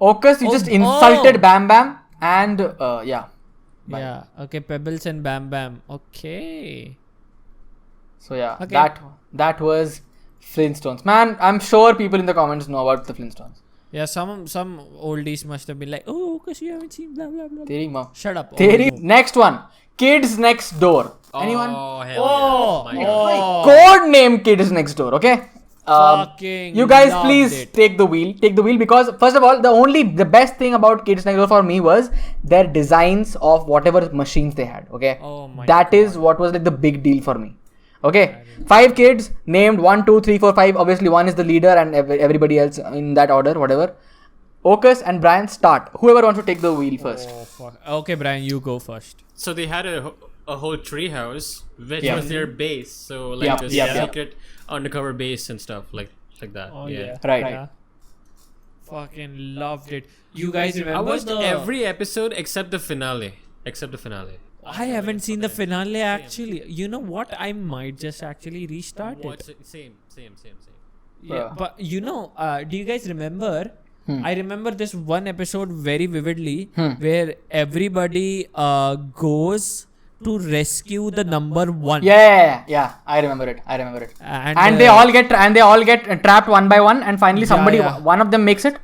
Ocus, you just insulted Bam Bam, and yeah. Bye. Yeah. Okay, Pebbles and Bam Bam. Okay. So yeah, that was Flintstones. Man, I'm sure people in the comments know about the Flintstones. Yeah, some oldies must have been like, oh, because you haven't seen blah blah blah. Teri mom. Shut up. Teri. Next one. Kids Next Door. Anyone? Oh, hell yeah. My God. Code name Kids Next Door. Okay. Fucking You guys loved please it. take the wheel because first of all the best thing about Kids Next Door for me was their designs of whatever machines they had. Okay. Oh my That is what was like the big deal for me. Okay, 5 kids named 1, 2, 3, 4, 5. Obviously, one is the leader, and everybody else in that order, whatever. Ocus and Brian start. Whoever wants to take the wheel first. Oh, fuck. Okay, Brian, you go first. So they had a whole tree house, which Yeah. was their base. So like Yep, this yep, yep. secret undercover base and stuff like that. Oh yeah. Right. Yeah. Fucking loved it. You guys I remember watched the? every episode except the finale. I haven't seen the finale actually. You know what? I might just actually restart Watch it. it. Same. Yeah, Yeah. but you know, do you guys remember? I remember this one episode very vividly where everybody goes to rescue the number 1. Yeah. I remember it. And they all get trapped one by one, and finally somebody, yeah. one of them makes it.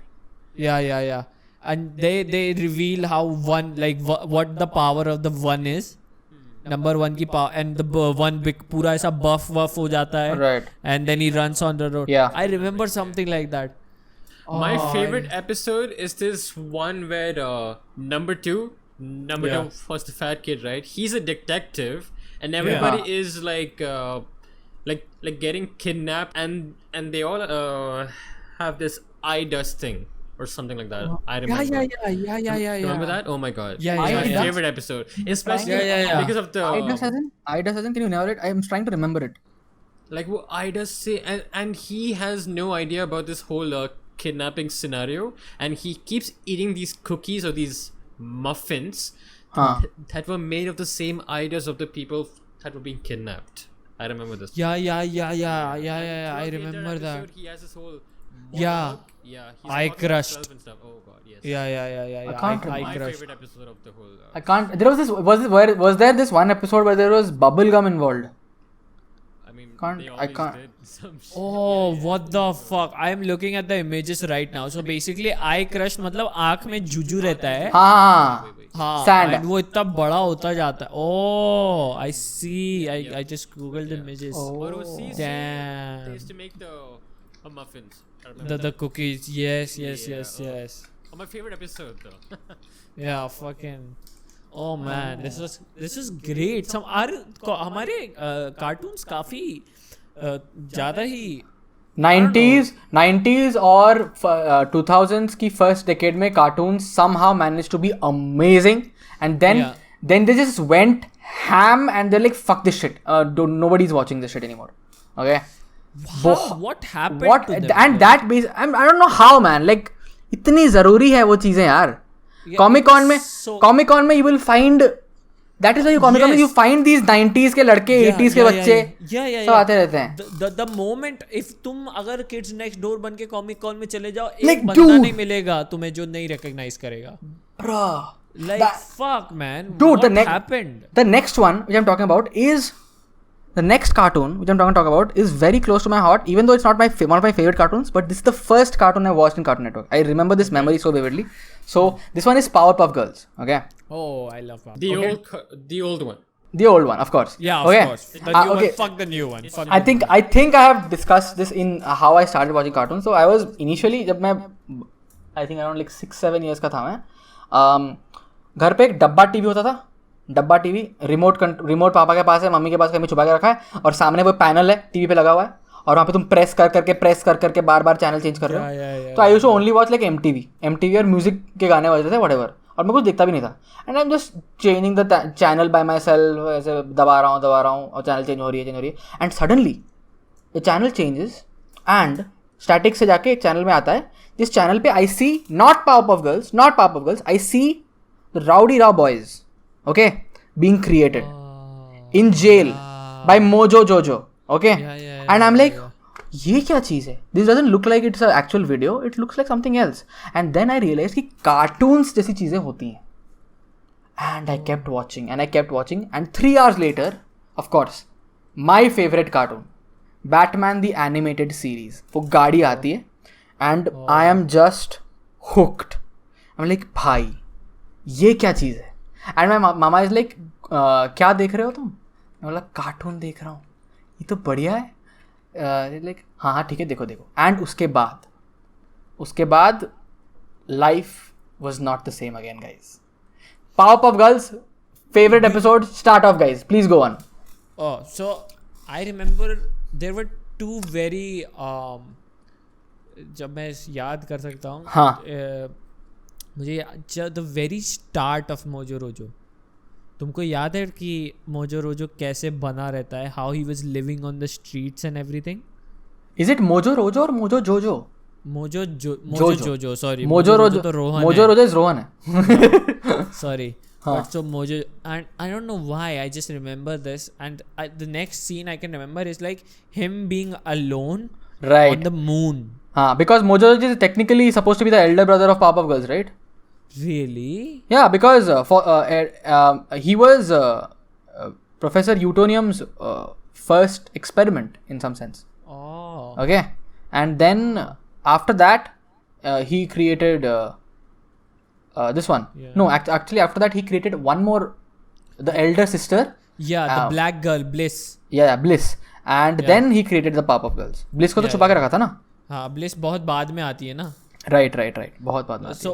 Yeah. And they reveal how one like what the power of the 1 is. Number 1 की power and the one big पूरा ऐसा buff हो जाता है. Right. And then he runs on the road. Yeah. I remember something like that. My favorite episode is this one where number two was the fat kid, right? He's a detective, and everybody is like getting kidnapped, and they all have this eye dust thing or something like that. I remember. Yeah. Remember that? Oh my god. Yeah, It's yeah, my yeah. favorite episode, especially Yeah. because of the Ida doesn't. Can you narrate? I'm trying to remember it. like what Ida say, and he has no idea about this whole kidnapping scenario, and he keeps eating these cookies or these muffins that were made of the same ideas of the people that were being kidnapped. I remember this. Yeah. I Throughout the remember entire that. episode, he has this whole Yeah. he's I talking crushed. himself and stuff. Oh god, yes. Yeah. I can't I My crushed. favorite episode of the whole. I can't. There was there this one episode where there was bubblegum involved? I mean, can't- they I always can't- did some shit. Oh, what the fuck! I am looking at the images right now. So basically, eye crush मतलब आँख में जुजू रहता है. हाँ. हाँ. Sand. And वो इतना बड़ा होता जाता है. Oh, I see. I just googled the images. Or it was CC. Damn. They used to make the muffins. I remember The cookies. Yes. Yeah. Oh, my favorite episode though. Yeah, fucking. Oh man, this is great. Some हमारे cartoons काफी ज़्यादा ही 90s और 2000s की first decade में cartoons somehow managed to be amazing, and then they just went ham and they're like, fuck this shit. Nobody's watching this shit anymore. Okay. what happened to them? And that base, I don't know how, man. Like इतनी जरूरी है वो चीजें यार. Comic Con में you will find, that is why Comic Con में you find these 90s के लड़के 80s के बच्चे सब आते रहते हैं. The moment if तुम अगर Kids Next Door बन के Comic Con में चले जाओ, Like, एक बंदा dude. नहीं मिलेगा तुम्हें जो नहीं recognize करेगा. Bruh. Like fuck man, Dude, what happened? The next one which I'm talking about is the next cartoon which I'm talking about is very close to my heart, even though it's not one of my favorite cartoons, but this is the first cartoon I watched in Cartoon Network. I remember this memory so vividly. So this one is Powerpuff Girls. Okay. Oh, I love that. The old one. The old one, of course. Yeah, of okay. course. The new Okay. one, fuck the new one. Fuck I the think I have discussed this in how I started watching cartoons. So I was initially जब मैं I think around like 6-7 years का था मैं, घर पे एक डब्बा TV होता था. डब्बा टीवी रिमोट पापा के पास है, मम्मी के पास कहीं छुपा के रखा है, और सामने वो पैनल है टीवी पे लगा हुआ है, और वहाँ पे तुम प्रेस करके बार चैनल चेंज कर रहे हो. तो I used to only watch like MTV और म्यूजिक के गाने बजते थे व्हाटएवर, और मैं कुछ देखता भी नहीं था. And I am just changing the channel bye my self, ऐसे दबा रहा हूँ और चैनल चेंज हो रही है. And suddenly the channel changes and static से जाके एक चैनल में आता है, जिस चैनल पे I see not Powerpuff Girls, I see the Rowdyruff Boys, okay, being created in jail by Mojo Jojo, okay. And I'm like, ये क्या चीज़ है? This doesn't look like it's an actual video, it looks like something else. And then I realized कि cartoons जैसी चीज़ें होती हैं. And I kept watching and 3 hours later, of course, my favorite cartoon, Batman the animated series, वो गाड़ी आती है and I am just hooked. I am like भाई ये क्या चीज़ है. And my mama is like क्या देख रहे हो तुम. मैं बोला कार्टून देख रहा हूँ, ये तो बढ़िया है. लाइक हाँ हाँ ठीक है देखो देखो. एंड उसके बाद life was not the same again guys. Powerpuff Girls favorite episode, start off guys, please go on. Oh, so I remember there were two very जब मैं याद कर सकता हूँ. हाँ. मुझे जब the very start of mojo रोजो, तुमको याद है कि मोजो रोजो कैसे बना रहता है, how he was living on the streets and everything. Is it mojo रोजो और मोजो जोजो? मोजो जोजो सॉरी, मोजो रोजो तो रोहन, मोजो रोजो इज रोहन है. Sorry. But so Mojo, and I don't know why, I just remember this, and the next scene I can remember is like him being alone right on the moon. Because Mojo is technically supposed to be the elder brother of Powerpuff Girls, right? Really? Yeah, because he was Professor Utonium's first experiment in some sense. Oh. Okay, and then after that he created this one. Yeah. No, actually after that he created one more, the elder sister. Yeah, the black girl, Bliss. Yeah, Bliss. And then he created the Powerpuff Girls. Bliss को तो छुपा के रखा था ना. हाँ, Bliss बहुत बाद में आती है ना. Right. बहुत बाद में आती है. So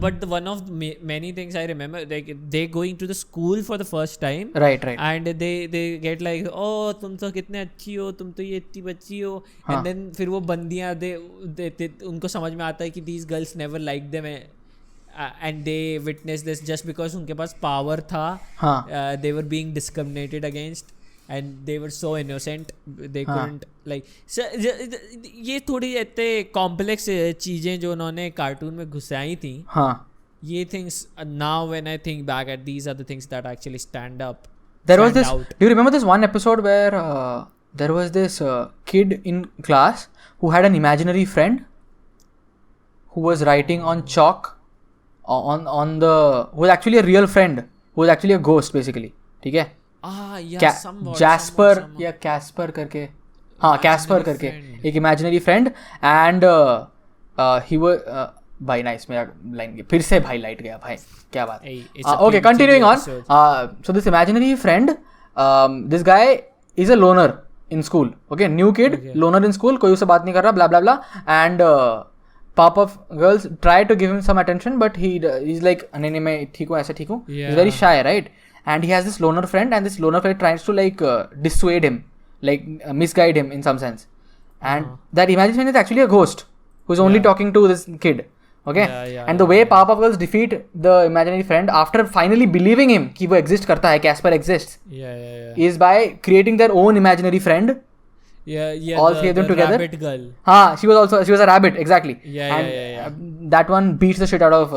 but one of many things I remember, like they going to the school for the first time. Right. And they get like, oh तुम तो कितने अच्छी हो, तुम तो ये इतनी बच्ची हो. हाँ. And then फिर वो बंदियाँ उनको समझ में आता है कि these girls never liked them. And they witnessed this just because उनके पास power था. हाँ. They were being discriminated against and they were so innocent, they couldn't like. ये थोड़ी इतने complex चीज़ें जो उन्होंने कार्टून में घुसाई थी. हाँ. ये things now when I think back at, these are the things that actually stand up. There was this. Out. Do you remember this one episode where there was this kid in class who had an imaginary friend who was writing on chalk on the, who was actually a real friend, who was actually a ghost basically. ठीक है. Jasper या Casper करके, हाँ Casper करके एक imaginary friend. And he was भाई nice, मेरा line फिर से भाई लाइट गया भाई, क्या बात. Okay, continuing on. So this imaginary friend, this guy is a loner in school. Okay, new kid, loner in school, कोई उससे बात नहीं कर रहा, blah blah blah. And Powerpuff Girls try to give him some attention, but he's like नहीं मैं ठीक हूँ, ऐसे ठीक हूँ. He's very shy, right? And he has this loner friend, and this loner friend tries to like dissuade him, like misguide him in some sense. And that imaginary friend is actually a ghost who's only talking to this kid. Okay? And the way Powerpuff Girls defeat the imaginary friend after finally believing him कि वो exist करता है, Casper exists, is by creating their own imaginary friend. All three of them together. Rabbit girl. She was a rabbit, exactly. Yeah. That one beats the shit out of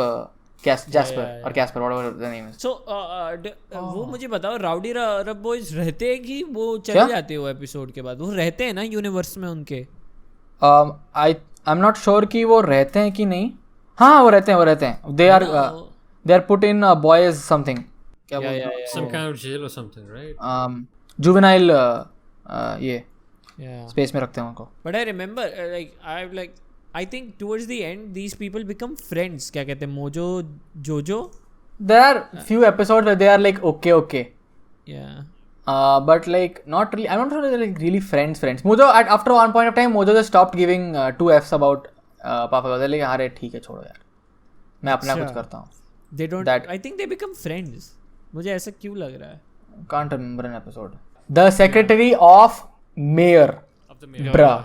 Jasper or Casper, whatever the name is. So वो मुझे बताओ, rowdy रब boys रहते हैं कि वो चले जाते हैं वो एपिसोड के बाद? वो रहते हैं ना यूनिवर्स में उनके? I'm not sure कि वो रहते हैं कि नहीं. हाँ वो रहते हैं. They are put in boys something. Some kind of jail or something, right? Juvenile ये space में रखते हैं उनको. But I remember I think towards the end these people become friends. क्या कहते हैं, मोजो जोजो? There are few episodes where they are like okay. Yeah. But like not really. I'm not sure they're like really friends. Mojo after one point of time, Mojo just stopped giving 2 Fs about Papa Girls. like अरे ठीक है छोड़ो यार, मैं अपना कुछ करता हूँ. They don't. I think they become friends. मुझे ऐसा क्यों लग रहा है? Can't remember an episode. The secretary of mayor. Bruh.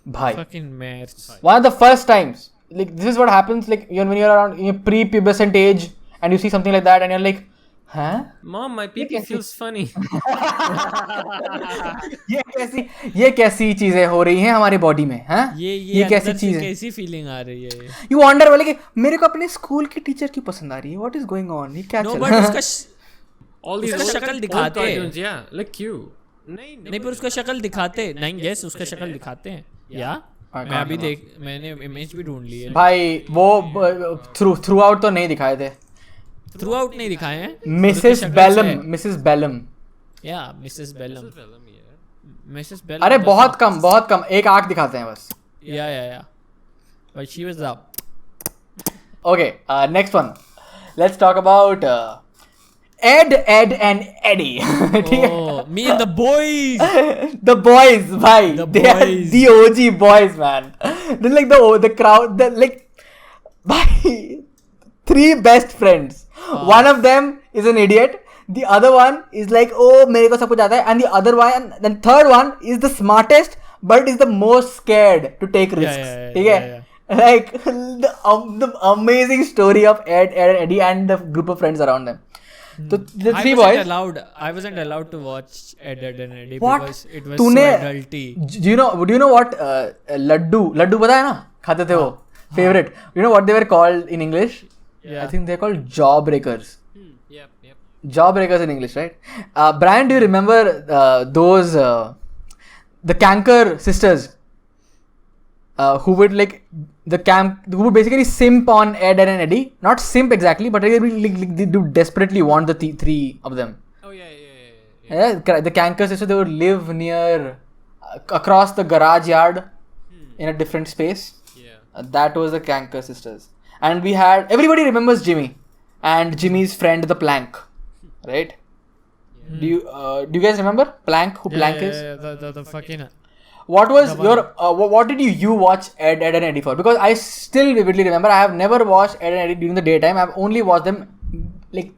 Bhai. Fucking mayor. One of the first times, like this is what happens, like when you're around in your pre-pubescent age and you see something like that and you're like, huh? Mom, my pee feels funny. ये कैसी चीजें हो रही हैं हमारे body में, हैं? ये कैसी चीज है? कैसी फीलिंग आ रही है? You wonder वाले कि मेरे को अपने स्कूल की टीचर की पसंद आ रही है. What is going on? ये क्या चल रहा है? All these शक्ल दिखाते हैं. Yeah, like cute. नहीं पर उसका शक्ल दिखाते नहीं. यस उसका शक्ल दिखाते हैं. या मैं अभी मैंने इमेज भी ढूंढ ली है भाई. वो थ्रू आउट तो नहीं दिखाए थे. थ्रू आउट नहीं दिखाए हैं. मिसेस बेलम. या मिसेस बेलम. Mrs. Bell. अरे बहुत कम एक आंख दिखाते हैं बस. Yeah. But she was up. Okay, next one. Let's talk about Ed and Eddie. ठीक है? Oh, me and the boys. The boys, bhai. The They are boys. the OG boys, man. They're like the crowd. They're like, bhai, 3 best friends. One of them is an idiot. The other one is like, oh, मेरे को सब कुछ आता है. And the other one, then third one is the smartest, but is the most scared to take risks. ठीक है? Like the amazing story of Ed and Eddie and the group of friends around them. So the 3 boys. I wasn't allowed to watch Ed and Eddie What? because it was तूने so adulty. do you know what Laddu पता है ना खाते थे वो favorite. You know what they were called in English? Yeah. I think they're called jawbreakers. Yep. Jawbreakers in English, right? Brian, do you remember those the Kanker sisters who would like who would basically simp on Ed and Eddie? Not simp exactly, but they do desperately want the 3 of them. Oh yeah. Yeah, the Kanker sisters, they would live near across the garage yard in a different space. Yeah. That was the Kanker sisters. And we had, everybody remembers Jimmy and Jimmy's friend the Plank, right? Do you guys remember Plank? Who Plank is? Yeah, the fucking. What was your what did you watch Ed and Eddie for? Because I still vividly remember I have never watched Ed and Eddie during the daytime. I've only watched them like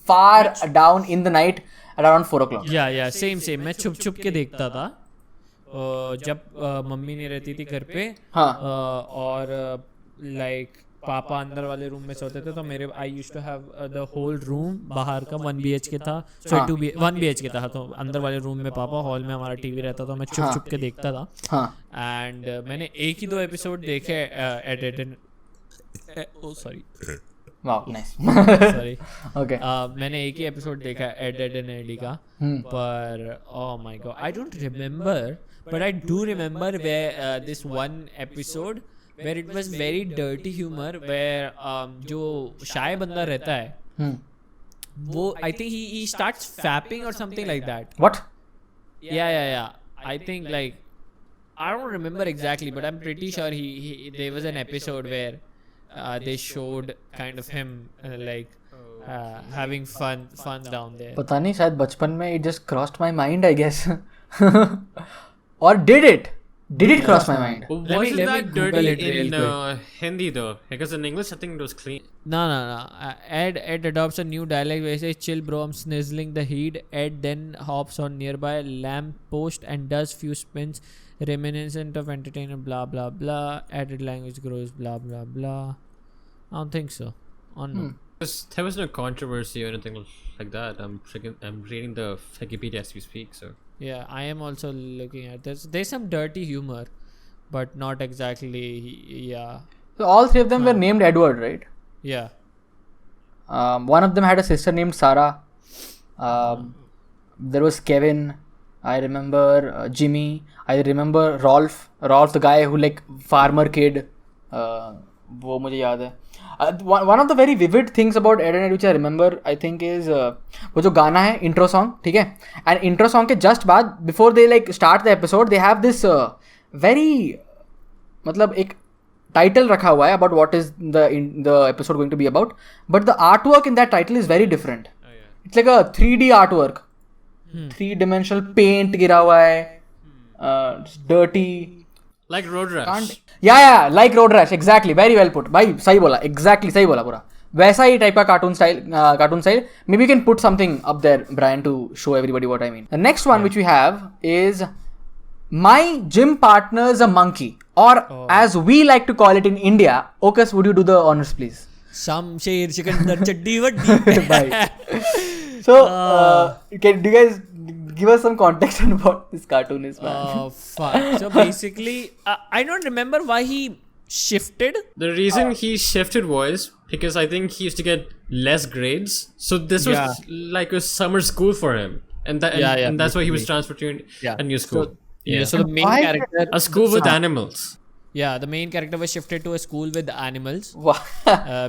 far down in the night at around 4 o'clock. Yeah, same. मैं छुप के देखता था जब mummy नहीं रहती थी घर पे. हाँ. और लाइक पापा अंदर वाले रूम में सोते थे तो मेरे I used to have the whole room बाहर का 1 BHK था. सॉरी 1 BHK था तो अंदर वाले रूम में पापा, हॉल में हमारा टीवी रहता था. मैं छुप के देखता था. हाँ. एंड मैंने 1 ही 2 एपिसोड देखे Ed oh sorry Wow, nice. Sorry Okay. मैंने 1 ही एपिसोड देखा एड एंड एडी का. पर oh my god I don't remember but I do remember where this one episode where it was very dirty humor where जो शाय बंदा रहता है वो I think he starts fapping or something like that. What? Yeah. I think like I don't remember exactly but I'm pretty sure he there was an episode where they showed kind of him like having fun down there. पता नहीं शायद बचपन में it just crossed my mind I guess. Or did it? Did it cross my mind? Well, Let wasn't me that Google dirty it real in quick. Hindi though? Because in English I think it was clean. No. Ed adopts a new dialect where he says, "Chill, bro, I'm snizzling the heat." Ed then hops on nearby lamp post and does few spins, reminiscent of entertainer. Blah blah blah. Added language grows. Blah blah blah. I don't think so. Oh no. There was no controversy or anything like that. I'm reading the Wikipedia as we speak. So Yeah, I am also looking at this. There's some dirty humor, but not exactly. Yeah. So all 3 of them were named Edward, right? Yeah. One of them had a sister named Sarah. There was Kevin. I remember Jimmy. I remember Rolf. Rolf, the guy who like farmer kid. वो मुझे याद है. One of the very vivid things about Ed and Ed which I remember I think is वो जो गाना है intro song, ठीक है? And intro song के just बाद before they like start the episode they have this very मतलब एक title रखा हुआ है about what is the episode going to be about, but the artwork in that title is very different. It's like a 3D artwork. 3-dimensional paint गिरा हुआ है. It's dirty. like Road Rash. Yeah, like Road Rash, exactly, very well put. भाई सही बोला, exactly सही बोला पूरा. वैसा ही टाइप का cartoon style. Maybe we can put something up there, Brian, to show everybody what I mean. The next one which we have is My Gym Partner's a Monkey, or as we like to call it in India. Okus, would you do the honors, please? Shamsher Sikandar Chaddi Vaddi. Bye. So, do you guys give us some context on what this cartoon is, man? Fuck. So basically, I don't remember why he shifted. The reason he shifted was because I think he used to get less grades. So this was like a summer school for him. And that's why he was transferred to a new school. So the main character... A school with animals. Yeah, the main character was shifted to a school with animals. Wow.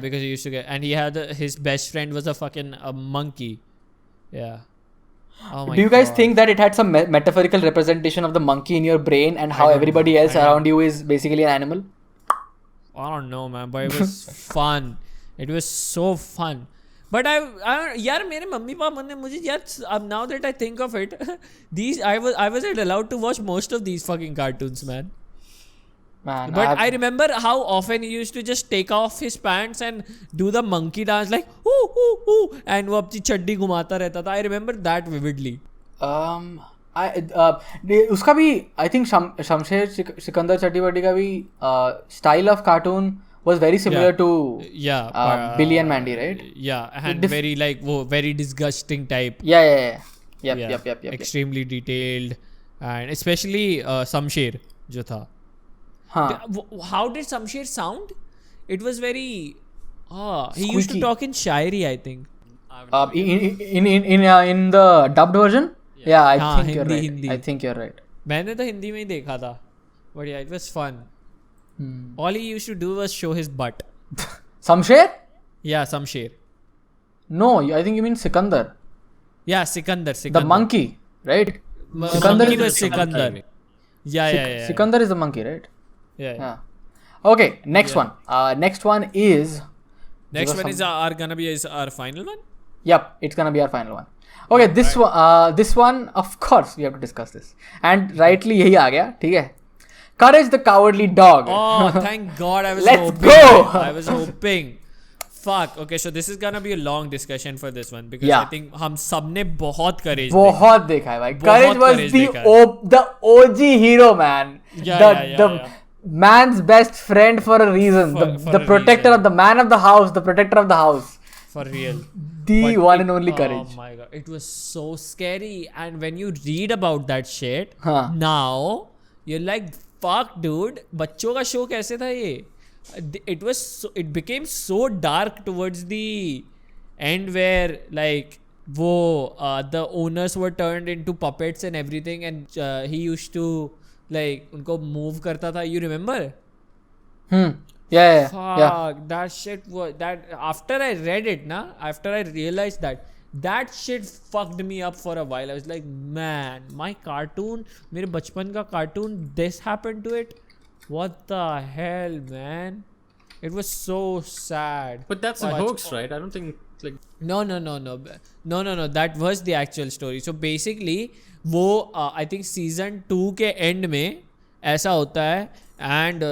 Because he used to get... And he had his best friend was a fucking monkey. Yeah. Oh my Do you guys God. think that it had some metaphorical representation of the monkey in your brain and how everybody else around you is basically an animal? I don't know, man, but it was fun. It was so fun. But यार मेरे mummy papa ने मुझे यार now that I think of it, I wasn't allowed to watch most of these fucking cartoons, man. Man, But I remember how often he used to just take off his pants and do the monkey dance like ooh ooh ooh, and वो अपनी चड्डी घुमाता रहता था. I remember that vividly. उसका भी I think Shamsher Sikandar चट्टीबट्टी का भी style of cartoon was very similar to Billy and Mandy, right? Yeah, and very like वो very disgusting type. Yeah. Yep. Extremely detailed, and especially Samsher जो था. हाँ. How did Samsher sound? It was very. He used to Squeaky. talk in Shairi, I think. In the dubbed version? Yeah, I हाँ, think you're right. Hindi. I think you're right. मैंने तो हिंदी में ही देखा था. But yeah, it was fun. All he used to do was show his butt. Samsher? Yeah, Samsher. No, I think you mean Sikandar. Yeah, Sikandar. The monkey, right? Sikandar was Sikandar. Yeah. Sikandar is the monkey, right? Yeah. Okay, next one. Next one is... Next one is gonna be our final one? Yep, it's gonna be our final one. Okay, this one, of course, we have to discuss this. And rightly यही आ गया, ठीक है? Courage the Cowardly Dog. Oh, thank God! I was Let's hoping. go! I was hoping. Fuck. Okay, so this is gonna be a long discussion for this one because I think हम सबने बहुत courage बहुत देखा है भाई. Courage was courage the देखा है. the OG hero, man. Yeah. Man's best friend for a reason. The protector of the man of the house. The protector of the house. For real. The But one and only Courage. Oh my God, it was so scary. And when you read about that shit, हाँ. now you're like, fuck, dude. बच्चों का show कैसे था ये? It became so dark towards the end where like the owners were turned into puppets and everything, and he used to like उनको move करता था. You remember? Yeah. Fuck, that shit was that after I read it, after I realized that shit fucked me up for a while. I was like, man, my cartoon, मेरे बचपन का cartoon, this happened to it. What the hell, man? It was so sad. But that's a hoax, right? I don't think like. No. That was the actual story. So basically, वो I think season 2 के end में ऐसा होता है, and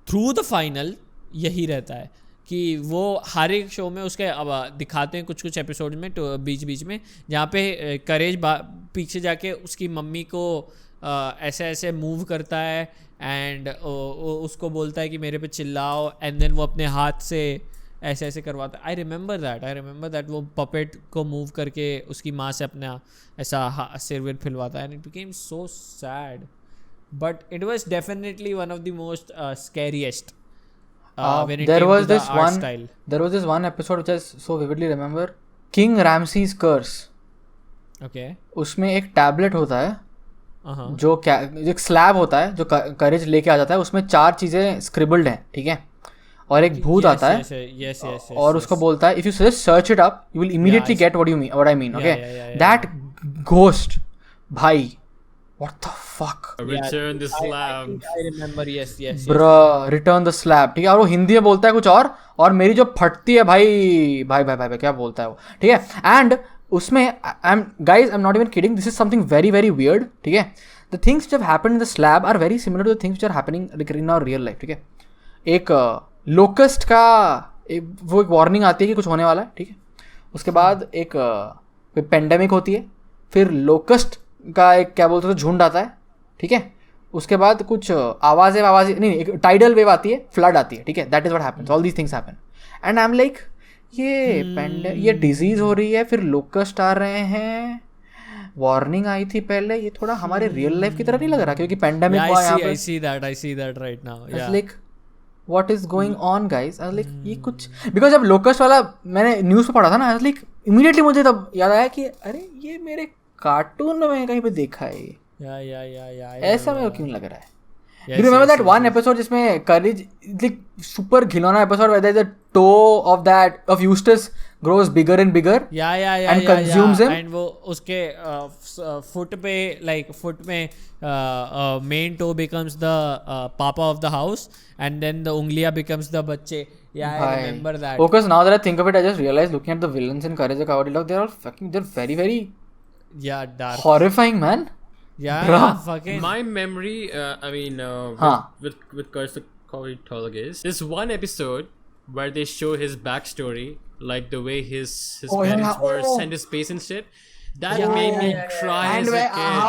through the final यही रहता है कि वो हर एक शो में उसके अब दिखाते हैं कुछ एपिसोड में तो बीच में जहाँ पे करेज पीछे जाके उसकी मम्मी को ऐसे मूव करता है एंड उसको बोलता है कि मेरे पे चिल्लाओ, एंड देन वो अपने हाथ से ऐसे करवाता है. आई रिमेंबर दैट वो पपेट को मूव करके उसकी माँ से अपना ऐसा सिर विर फिलवाता है, and it became so sad. But it was definitely one of the most scariest when it came to the art style. There was this one episode which I so vividly remember. King Ramses Curse. Okay. उसमें एक tablet होता है जो एक slab होता है जो करेज लेके आ जाता है. उसमें 4 चीजें स्क्रिबल्ड हैं, ठीक है, और एक भूत आता है. Yes, और उसको बोलता है if you just search it up you will immediately get what I mean. Okay. That ghost, भाई, what the fuck? Return the slab. I remember. Yes. Bruh, return the slab. ठीक है, और वो हिंदी में बोलता है कुछ और मेरी जो फटती है भाई क्या बोलता है वो, ठीक है. एंड उसमें I'm not even kidding, this is something very very weird, ठीक है. The things which have happened in the slab are very similar to the things which are happening in our real life, ठीक है. एक locust का वो एक warning आती है कि कुछ होने वाला है, ठीक है. उसके बाद एक पेंडेमिक होती है, फिर लोकस्ट का एक क्या बोलते हैं झुंड आता है, ठीक है. उसके बाद कुछ आवाज़ें नहीं, एक टाइडल वेव आती है, फ्लड आती है, ठीक है. That is what happens, all these things happen, and I am like ये डिजीज हो रही है, फिर लोकस्ट आ रहे हैं, वार्निंग आई थी पहले, ये थोड़ा हमारे रियल लाइफ की तरह नहीं लग रहा क्योंकि पेंडेमिक हुआ यहाँ पे. I see that right now. Yeah. Like what is going on guys? I was like ये कुछ, because जब लोकस्ट वाला मैंने न्यूज़ पे पढ़ा था ना, I was like immediately मुझे तब याद आया कि अरे ये मेरे कार्टून में कहीं पे देखा है, या ऐसा मेरे को क्यों लग रहा है. Do you remember that one episode जिसमें Courage, like super घिनौना episode where there's a toe of Eustace grows bigger and bigger. And consumes him. And वो उसके foot पे like foot में main toe becomes the papa of the house, and then the ungलियाँ becomes the बच्चे. Yeah, I remember that. Because now that I think of it, I just realized looking at the villains in Courage the Cowardly Dog, they're very very dark, horrifying, man. Yeah, fucking. My memory, with Courage the Cowardly Dog is this one episode where they show his backstory, like the way his parents were sent to space and shit. That made me cry as a kid.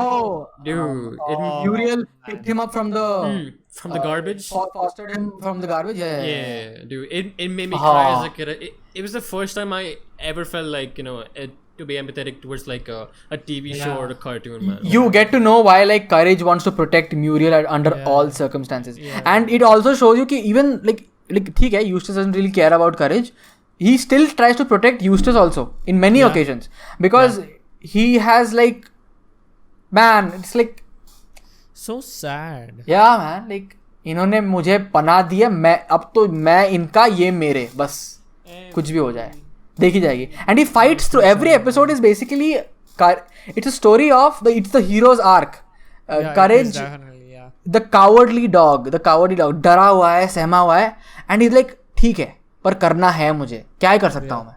Dude, Muriel picked him up from the garbage. Fostered him from the garbage. Yeah. Dude, it made me cry as a kid. It was the first time I ever felt like, to be empathetic towards like a TV show or a cartoon, man. You get to know why like Courage wants to protect Muriel under all circumstances. And it also shows you that even like ठीक है, Eustace doesn't really care about Courage. He still tries to protect Eustace also in many occasions, because he has like, man, it's like so sad. Yeah, man, like इन्होंने मुझे पनाह दिया, मैं इनका, ये मेरे, बस कुछ भी हो जाए देखी जाएगी. And he fights through every episode is basically it's a story of it's the hero's arc. Courage, the cowardly dog डरा हुआ है, सहमा हुआ है, and he's like ठीक है पर करना है मुझे, क्या ही कर सकता हूँ मैं,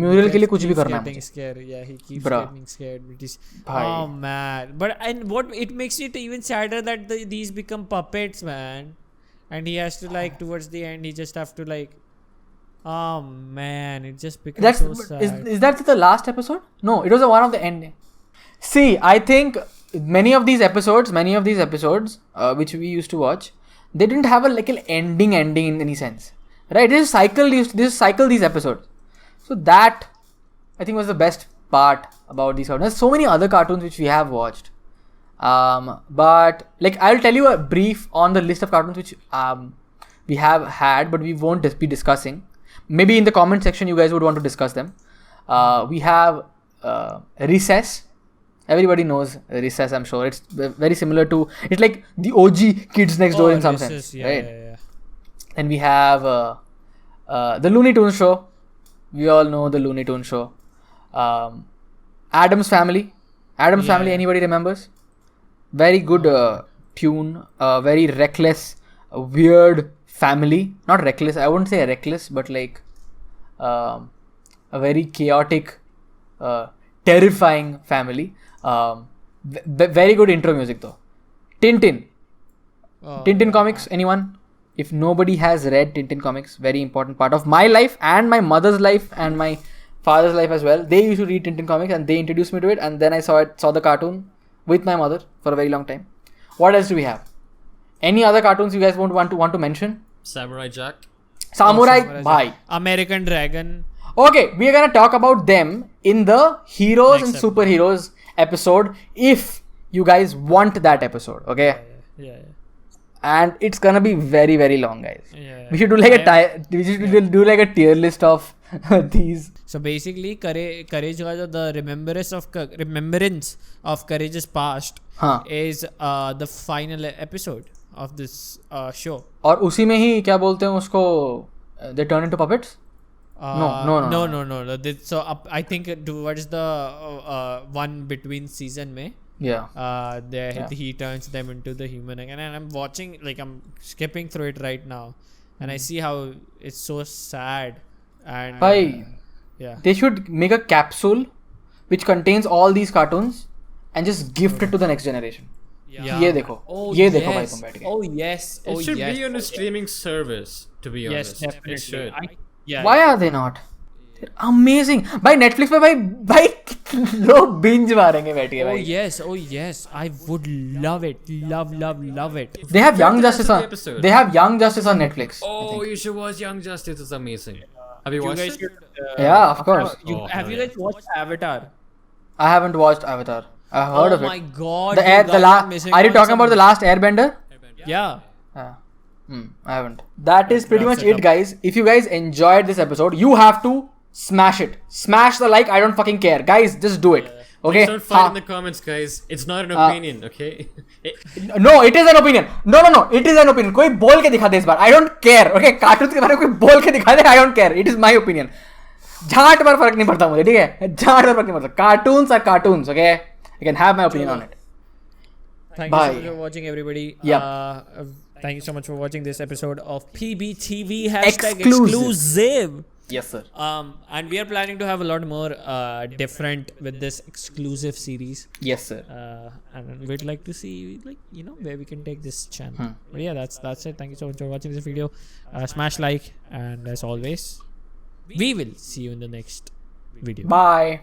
म्यूरियल के लिए कुछ भी करना है मुझे. He keeps getting scared. Oh man, and what it makes it even sadder that these become puppets, man, and he has to like towards the end he just have to like, oh man, it just becomes so sad. Is that the last episode? No, it was one of the ending. See, I think many of these episodes which we used to watch, they didn't have an ending in any sense, right? This cycle these episodes. So that I think was the best part about these cartoons. There's so many other cartoons which we have watched, but like I'll tell you a brief on the list of cartoons which we have had, but we won't be discussing. Maybe in the comment section you guys would want to discuss them. We have Recess. Everybody knows Recess, I'm sure. It's very similar to, it's like the OG Kids Next Door in some sense, right? Yeah. And we have the Looney Tunes show. We all know the Looney Tunes show. Addams Family. Family, anybody remembers? Very good tune. Very reckless, weird family. Not reckless, I wouldn't say reckless, but like a very chaotic, terrifying family. Very good intro music though. Tintin. Tintin comics, anyone? If nobody has read Tintin comics, very important part of my life and my mother's life and my father's life as well. They used to read Tintin comics and they introduced me to it, and then I saw the cartoon with my mother for a very long time. What else do we have? Any other cartoons you guys want to mention? Samurai Jack. Samurai Bhai. American Dragon. Okay, we are gonna talk about them in the heroes and superheroes episode if you guys want that episode. Okay. Yeah. And it's gonna be very very long, guys. Yeah. We should do like a tier list of these. So basically, Courage का the remembrance of Courage's past is the final episode of this show. और उसी में ही क्या बोलते हैं उसको, they turn into puppets? No. So I think towards the one between season में. Yeah. He turns them into the human again, and I'm watching, like I'm skipping through it right now, and I see how it's so sad. And they should make a capsule which contains all these cartoons and just gift it to the next generation. ये देखो भाई तुम बैठ के. It should be on a streaming service, to be honest. Yes, definitely. It should. Why are they not? They're amazing. भाई Netflix पे भाई लोग binge मारेंगे बैठ के भाई. Oh yes, I would love it. Love it. They have Young Justice on Netflix. Oh, you should watch Young Justice. It's amazing. Have you watched it? Yeah, of course. Have you guys watched Avatar? I haven't watched Avatar. I've heard of it. Oh my god. Are you talking about the last Airbender? Yeah. I haven't. That is pretty much it, guys. If you guys enjoyed this episode, you have to smash it. Smash the like. I don't fucking care. Guys, just do it. Okay. Don't fight in the comments, guys. It's not an opinion, okay? No, it is an opinion. No, it is an opinion. कोई बोल के दिखा दे इस बार. I don't care. Okay, cartoon के बारे में कोई बोल के दिखा दे. I don't care. It is my opinion. झाट पर फर्क नहीं पड़ता मुझे, ठीक है? झाट पर फर्क नहीं पड़ता. Cartoons are cartoons, okay? I can have my opinion on it. Thank you so much for watching, everybody. Yep. Thank you so much for watching this episode of PBTV Exclusive. Yes, sir. And we are planning to have a lot more different with this exclusive series. Yes, sir. And we'd like to see, where we can take this channel. But yeah, that's it. Thank you so much for watching this video. Smash like, and as always, we will see you in the next video. Bye.